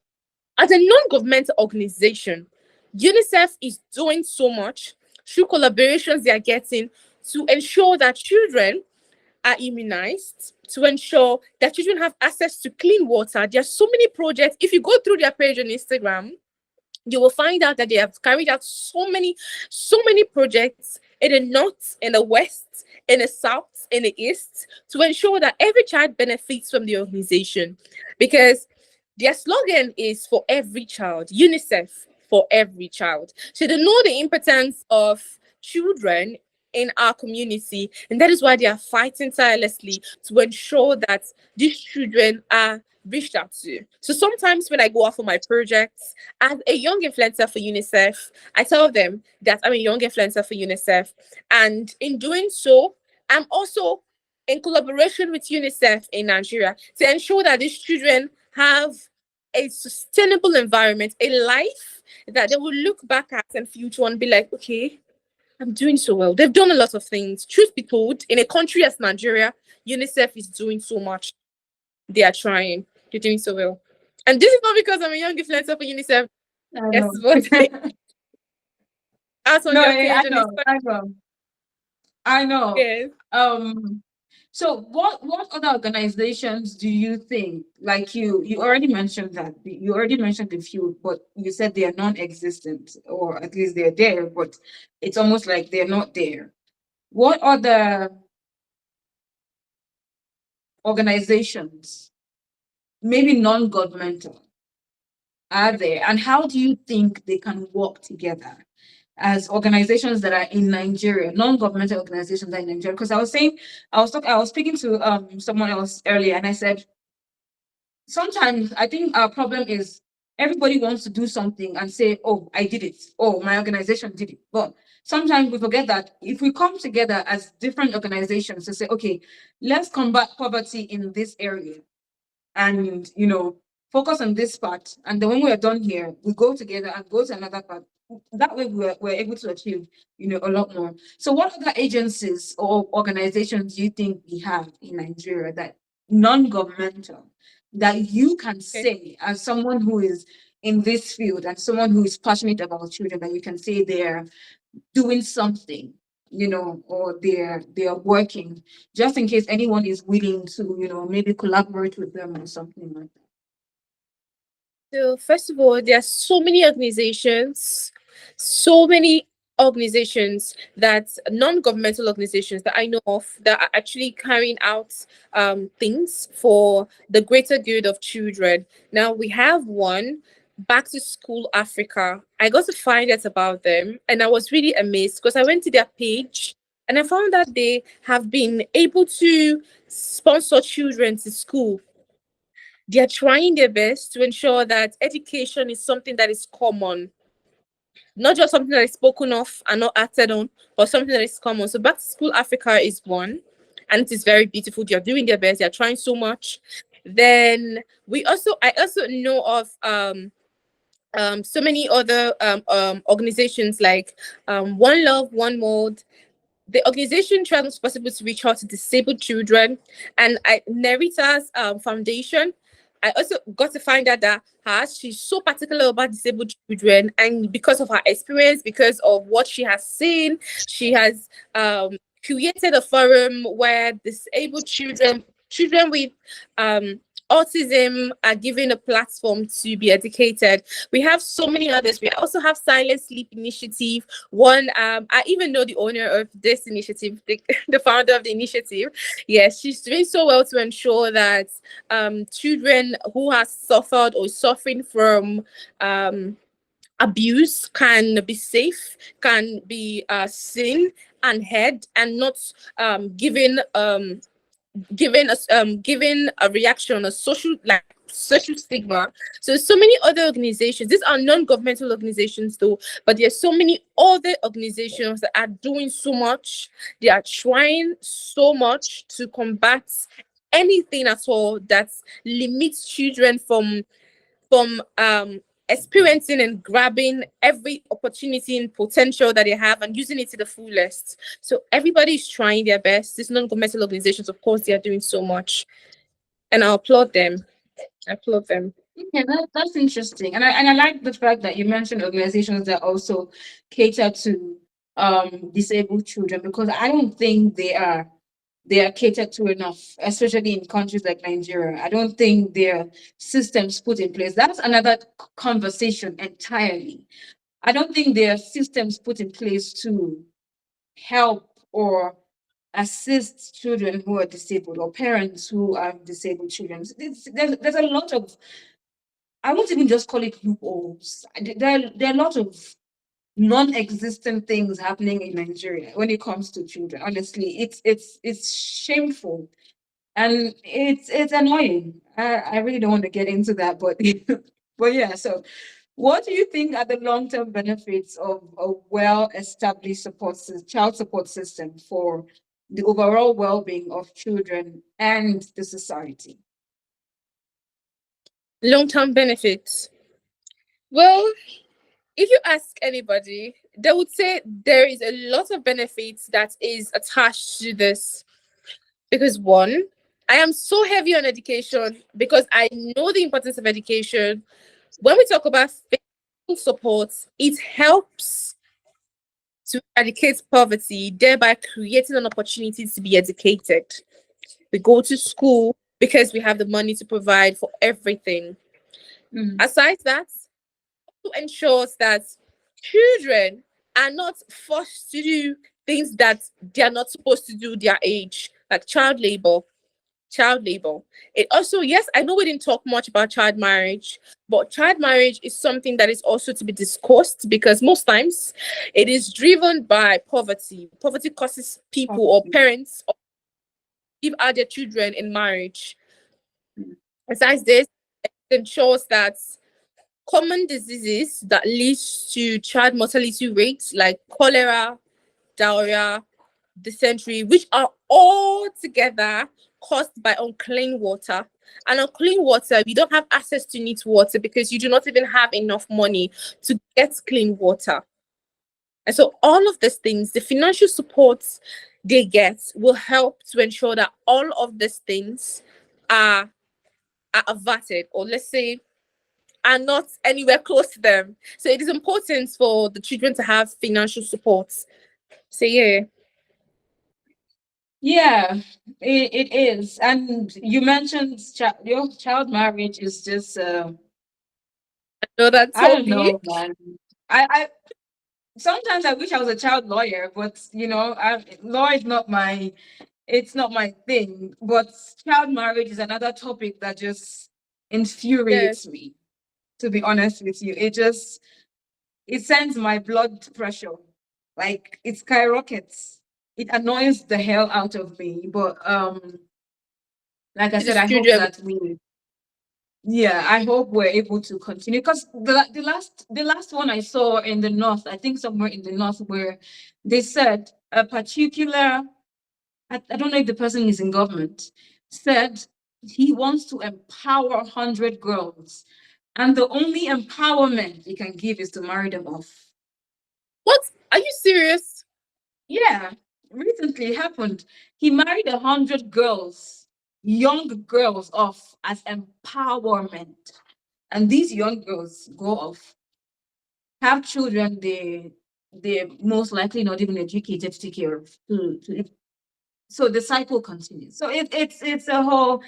As a non-governmental organization, UNICEF is doing so much through collaborations they are getting to ensure that children are immunized, to ensure that children have access to clean water. There are so many projects. If you go through their page on Instagram, you will find out that they have carried out so many projects in the north, in the west, in the south, in the east, to ensure that every child benefits from the organization, because their slogan is for every child, UNICEF for every child. So they know the importance of children in our community, and that is why they are fighting tirelessly to ensure that these children are reached out to. So sometimes when I go out for my projects as a young influencer for UNICEF, I tell them that I'm a young influencer for UNICEF. And in doing so, I'm also in collaboration with UNICEF in Nigeria to ensure that these children have a sustainable environment, a life that they will look back at in future and be like, okay, I'm doing so well. They've done a lot of things. Truth be told, in a country as Nigeria, UNICEF is doing so much. They are trying. They're doing so well. And this is not because I'm a young influencer for UNICEF. I Yes, know. but out on No, their I page and it's know. I know. I know. yes. Um, so what other organizations do you think, like you already mentioned that, you already mentioned a few, but you said they are non-existent, or at least they're there, but it's almost like they're not there. What other organizations, maybe non-governmental, are there, and how do you think they can work together as organizations that are in Nigeria, non-governmental organizations that are in Nigeria? Because I was speaking to someone else earlier, and I said sometimes I think our problem is everybody wants to do something and say, "Oh, I did it. Oh, my organization did it." But sometimes we forget that if we come together as different organizations to say, "Okay, let's combat poverty in this area," and focus on this part, and then when we're done here we go together and go to another part. That way we're able to achieve a lot more. So what other agencies or organizations do you think we have in Nigeria, that non-governmental, that you can Okay. say, as someone who is in this field and someone who is passionate about children, that you can say they're doing something, or they're working, just in case anyone is willing to, maybe collaborate with them or something like that. So first of all, there are so many organizations that non-governmental organizations that I know of that are actually carrying out things for the greater good of children. Now we have one, Back to School Africa. I got to find out about them and I was really amazed because I went to their page and I found that they have been able to sponsor children to school. They are trying their best to ensure that education is something that is common, not just something that is spoken of and not acted on, but something that is common. So Back to School Africa is one, and it is very beautiful. They are doing their best. They are trying so much. Then I also know of so many other organizations like One Love, One Mold. The organization tries as possible to reach out to disabled children, and Nerita's foundation. I also got to find out that she's so particular about disabled children, and because of her experience, because of what she has seen, she has created a forum where disabled children with autism are given a platform to be educated. We have so many others. We also have Silent Sleep Initiative. One, I even know the owner of this initiative, the founder of the initiative. Yes, she's doing so well to ensure that children who have suffered or suffering from abuse can be safe, can be seen and heard, and not given a reaction, a social stigma. So many other organizations, these are non-governmental organizations though, but there's so many other organizations that are doing so much. They are trying so much to combat anything at all that limits children from experiencing and grabbing every opportunity and potential that they have and using it to the fullest. So everybody is trying their best. These non-governmental organizations, of course, they are doing so much, and I applaud them. I applaud them. Yeah, that's interesting. And I like the fact that you mentioned organizations that also cater to disabled children, because I don't think they are catered to enough, especially in countries like Nigeria. I don't think there are systems put in place. That's another conversation entirely. I don't think there are systems put in place to help or assist children who are disabled, or parents who are disabled children. There's a lot of, I won't even just call it loopholes. There are a lot of non-existent things happening in Nigeria when it comes to children. Honestly, it's shameful, and it's annoying. I really don't want to get into that, but but yeah. So, what do you think are the long-term benefits of a well-established child support system for the overall well-being of children and the society? Long-term benefits. Well, if you ask anybody, they would say there is a lot of benefits that is attached to this. Because one, I am so heavy on education because I know the importance of education. When we talk about financial support, it helps to eradicate poverty, thereby creating an opportunity to be educated. We go to school because we have the money to provide for everything. Mm. Aside that, it ensures that children are not forced to do things that they are not supposed to do their age, like child labor. It also, yes, I know we didn't talk much about child marriage, but child marriage is something that is also to be discussed because most times it is driven by poverty. Poverty causes people or Poverty. parents or give out their children in marriage. Mm. Besides this, it ensures that common diseases that leads to child mortality rates like cholera, diarrhea, dysentery, which are all together caused by unclean water. And unclean water, we don't have access to neat water because you do not even have enough money to get clean water. And so all of these things, the financial support they get will help to ensure that all of these things are, are averted, or let's say are not anywhere close to them. So it is important for the children to have financial support. So yeah. Yeah, it is. And you mentioned your child marriage is just, No, that's I don't Toby. know, man. I sometimes I wish I was a child lawyer, but law is not my, it's not my thing. But child marriage is another topic that just Yes, infuriates me, to be honest with you. It sends my blood pressure, like it skyrockets. It annoys the hell out of me. But like I said, these I hope children. that we, yeah, I hope we're able to continue because the last one I saw in the north, I think somewhere in the north, where they said a particular, I don't know if the person is in government, said he wants to empower 100 girls, and the only empowerment he can give is to marry them off. What? Are you serious? Yeah, recently happened. He married 100 girls, young girls off as empowerment. And these young girls go off, have children they're most likely not even educated to take care of. So the cycle continues. So it's a whole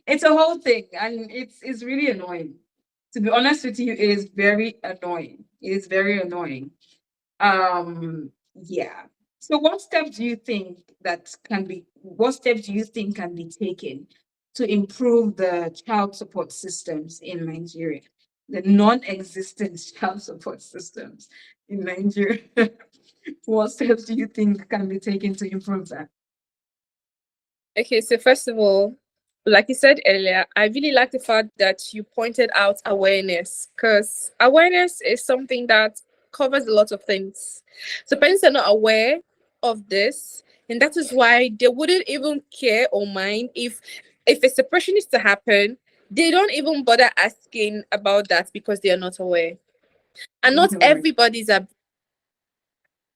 it's a whole thing, and it's really annoying. To be honest with you, it is very annoying. It is very annoying. Yeah. So what steps do you think can be taken to improve the child support systems in Nigeria? The non-existent child support systems in Nigeria. What steps do you think can be taken to improve that? Okay, so first of all, like you said earlier, I really like the fact that you pointed out awareness because awareness is something that covers a lot of things. So parents are not aware of this, and that is why they wouldn't even care or mind if a separation is to happen. They don't even bother asking about that because they are not aware. And not Right. everybody's I'm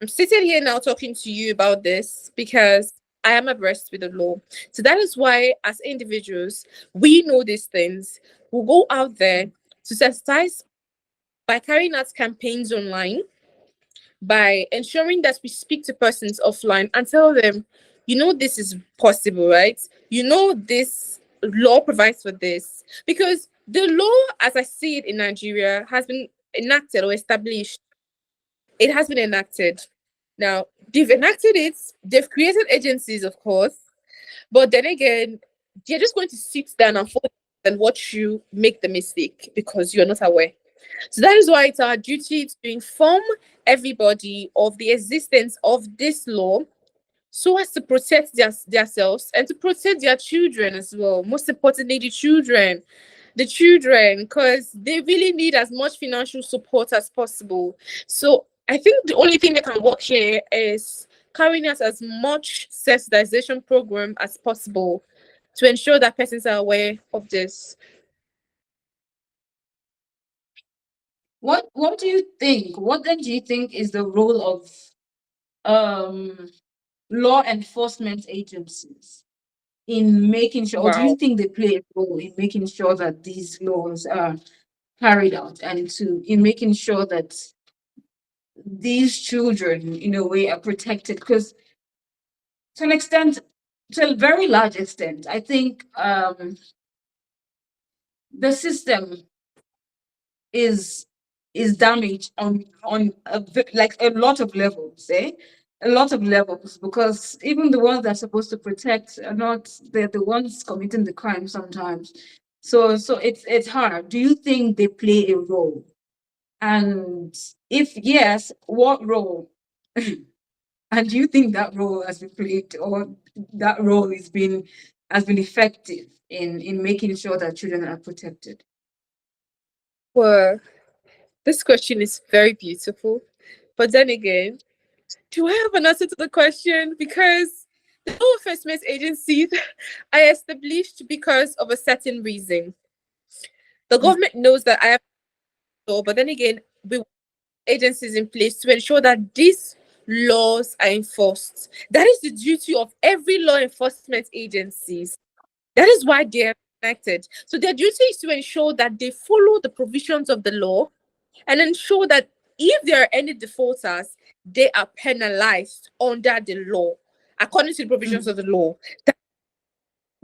sitting here now talking to you about this because I am abreast with the law. So that is why, as individuals, we know these things. We'll go out there to sensitize by carrying out campaigns online, by ensuring that we speak to persons offline and tell them, this is possible, right? This law provides for this. Because the law, as I see it in Nigeria, has been enacted or established. It has been enacted. Now, they've enacted it, they've created agencies, of course, but then again, they're just going to sit down and watch you make the mistake because you're not aware. So that is why it's our duty to inform everybody of the existence of this law so as to protect themselves and to protect their children as well. Most importantly, the children, because they really need as much financial support as possible. So I think the only thing that can work here is carrying out as much sensitization program as possible to ensure that persons are aware of this. What do you think? What then do you think is the role of um law enforcement agencies in making sure, or do you Wow. think they play a role in making sure that these laws are carried out, and to in making sure that these children in a way are protected? Because to an extent, to a very large extent, I think the system is damaged like a lot of levels, a lot of levels, because even the ones that are supposed to protect are not, they're the ones committing the crime sometimes. So it's hard. Do you think they play a role? And if yes, what role? And do you think that role has been played, or that role has been effective in making sure that children are protected? Well, this question is very beautiful. But then again, do I have an answer to the question? Because the law enforcement agencies are established because of a certain reason. The Mm, government knows that I have law, but then again, we want agencies in place to ensure that these laws are enforced. That is the duty of every law enforcement agencies. That is why they are connected. So their duty is to ensure that they follow the provisions of the law and ensure that if there are any defaulters, they are penalized under the law according to the provisions mm, of the law.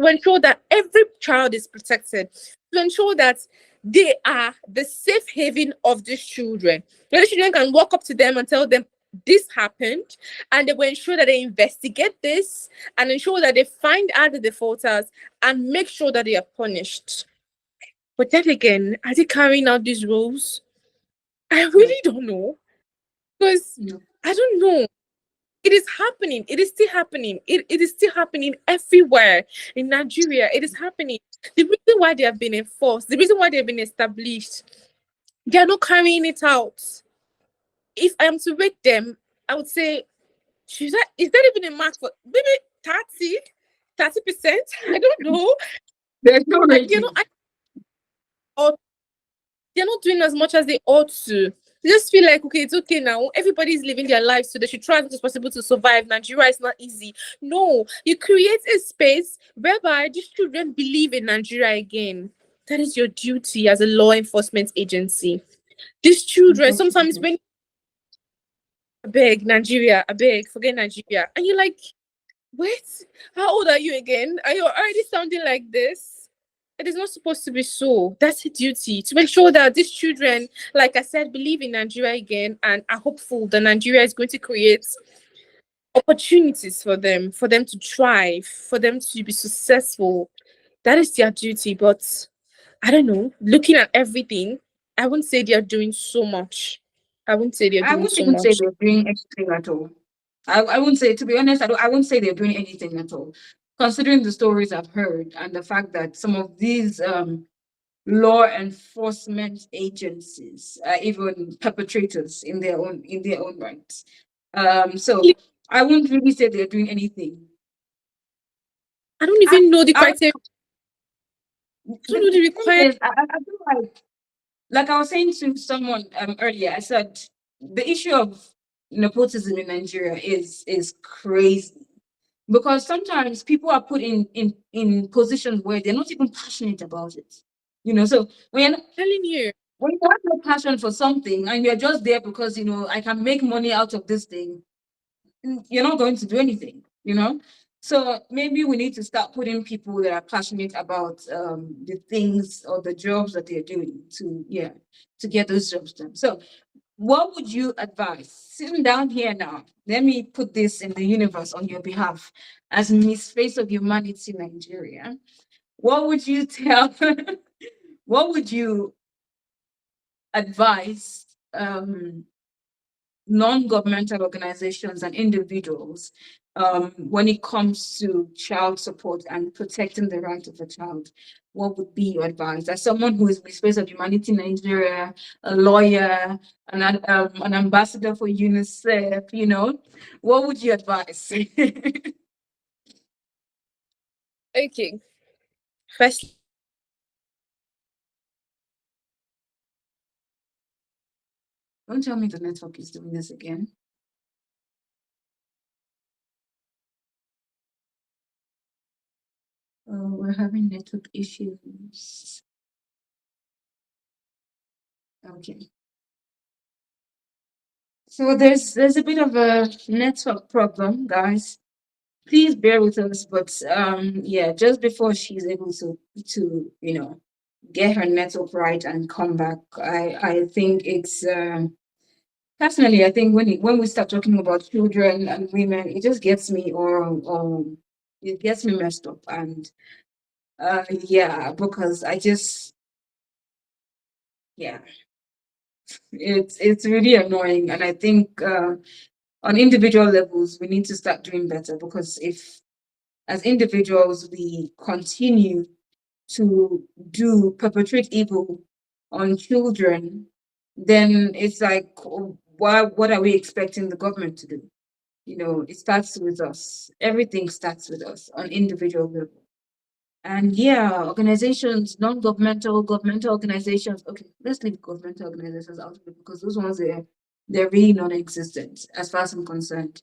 To ensure that every child is protected, to ensure that they are the safe haven of these children. The children can walk up to them and tell them this happened, and they will ensure that they investigate this and ensure that they find out the defaulters and make sure that they are punished. But then again, are they carrying out these rules? I no, really don't know because no. I don't know. It is happening. It is still happening. It is still happening everywhere in Nigeria. It is happening. The reason why they have been enforced, the reason why they've been established, they are not carrying it out. If I am to rate them, I would say, is that even a mark for maybe 30%? I don't know. There's no You know, rating. they're not doing as much as they ought to. They just feel like, okay, it's okay now. Everybody's living their lives, so they should try as much as possible to survive. Nigeria is not easy. No, you create a space whereby these children believe in Nigeria again. That is your duty as a law enforcement agency. These children, sometimes Unfortunately. when I beg Nigeria, I beg, forget Nigeria. And you're like, wait, how old are you again? Are you already sounding like this? It is not supposed to be so. That's a duty to make sure that these children, like I said, believe in Nigeria again and are hopeful that Nigeria is going to create opportunities for them to thrive, for them to be successful. That is their duty. But I don't know, looking at everything, I wouldn't say they're doing so much. I wouldn't say they're I doing wouldn't so even say much. they're doing anything at all. I wouldn't say, to be honest, I wouldn't say they're doing anything at all. Considering the stories I've heard and the fact that some of these law enforcement agencies are even perpetrators in their own rights. So I wouldn't really say they're doing anything. I don't I, even know the I criteria. I don't know the the thing requirement. is, I feel like I was saying to someone earlier, I said the issue of nepotism in Nigeria is crazy, because sometimes people are put in positions where they're not even passionate about it. So Telling you. when you have no passion for something and you're just there because I can make money out of this thing, you're not going to do anything. So maybe we need to start putting people that are passionate about the things or the jobs that they're doing to get those jobs done. So what would you advise? Sitting down here now, let me put this in the universe on your behalf as Miss Face of Humanity Nigeria. What would you tell? What would you advise non-governmental organizations and individuals when it comes to child support and protecting the right of a child? What would be your advice as someone who is in the space of humanity Nigeria, a lawyer, an ambassador for UNICEF? What would you advise? Okay. First, Don't tell me the network is doing this again. Oh, we're having network issues. Okay. So there's a bit of a network problem, guys. Please bear with us, but yeah, just before she's able to get her network right and come back, I think it's personally, I think when we start talking about children and women, it just gets me or it gets me messed up. And yeah, because I just, yeah, it's really annoying. And I think on individual levels we need to start doing better, because if as individuals we continue to perpetrate evil on children, then it's like, what are we expecting the government to do? It starts with us. Everything starts with us on individual level. And yeah, organizations, non-governmental, governmental organizations. Okay, let's leave governmental organizations out of it, because those ones, they're really non-existent as far as I'm concerned.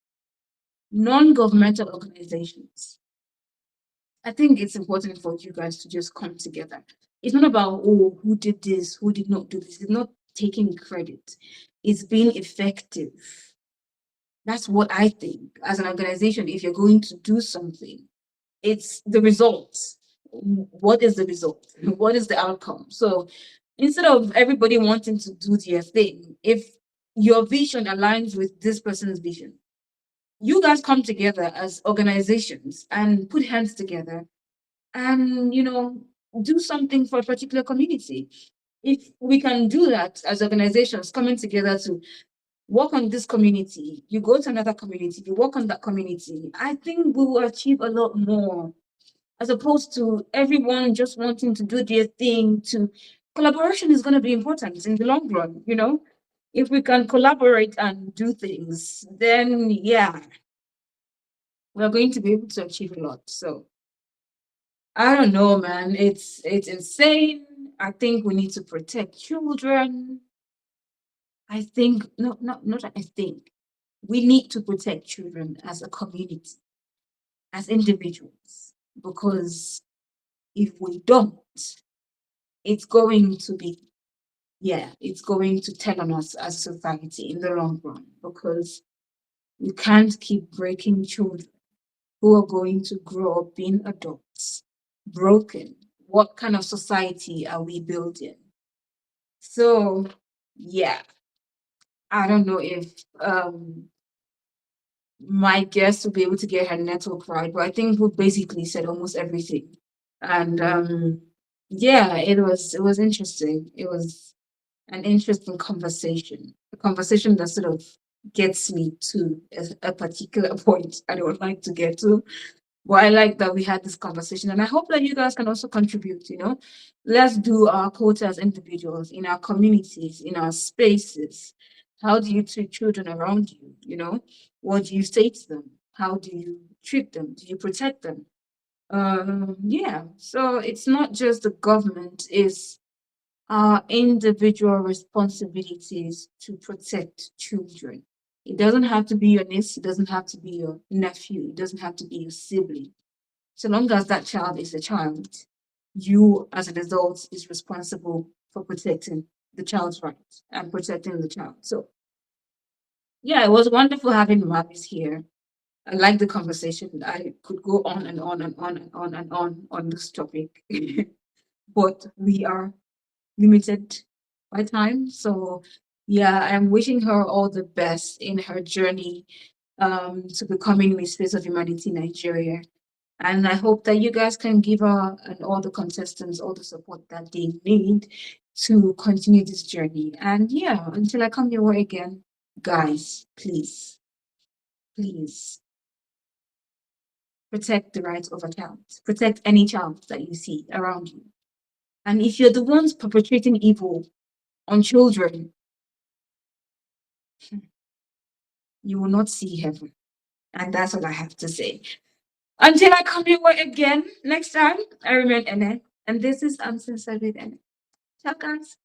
Non-governmental organizations, I think it's important for you guys to just come together. It's not about, oh, who did this, who did not do this. It's not taking credit. It's being effective. That's what I think. As an organization, if you're going to do something, it's the results. What is the result? What is the outcome? So instead of everybody wanting to do their thing, if your vision aligns with this person's vision, you guys come together as organizations and put hands together and do something for a particular community. If we can do that as organizations coming together to work on this community, you go to another community, you work on that community, I think we will achieve a lot more, as opposed to everyone just wanting to do their thing. To Collaboration is going to be important in the long run. If we can collaborate and do things, then yeah, we're going to be able to achieve a lot. So I don't know, man. It's insane. I think we need to protect children. I think no, not I think. We need to protect children as a community, as individuals, because if we don't, it's going to be, yeah, it's going to tell on us as a society in the long run, because we can't keep breaking children who are going to grow up being adults broken. What kind of society are we building? So, yeah, I don't know if my guest will be able to get her network right, but I think we basically said almost everything. And yeah, it was interesting. It was an interesting conversation, a conversation that sort of gets me to a particular point I would like to get to. But I like that we had this conversation, and I hope that you guys can also contribute. Let's do our quota as individuals in our communities, in our spaces. How do you treat children around you? What do you say to them? How do you treat them? Do you protect them? Yeah. So it's not just the government, it's our individual responsibilities to protect children. It doesn't have to be your niece, it doesn't have to be your nephew, it doesn't have to be your sibling. So long as that child is a child, you as an adult is responsible for protecting the child's rights and protecting the child. So yeah, it was wonderful having Marvis here. I like the conversation. I could go on and on and on and on and on this topic, but we are limited by time. So yeah, I'm wishing her all the best in her journey to becoming Miss Face of Humanity Nigeria. And I hope that you guys can give her and all the contestants all the support that they need to continue this journey. And yeah, until I come your way again, guys, please, please protect the rights of a child. Protect any child that you see around you. And if you're the ones perpetrating evil on children, you will not see heaven. And that's what I have to say. Until I come your way again next time, I remain Ene. And this is Uncensored with Ene. Ciao, guys.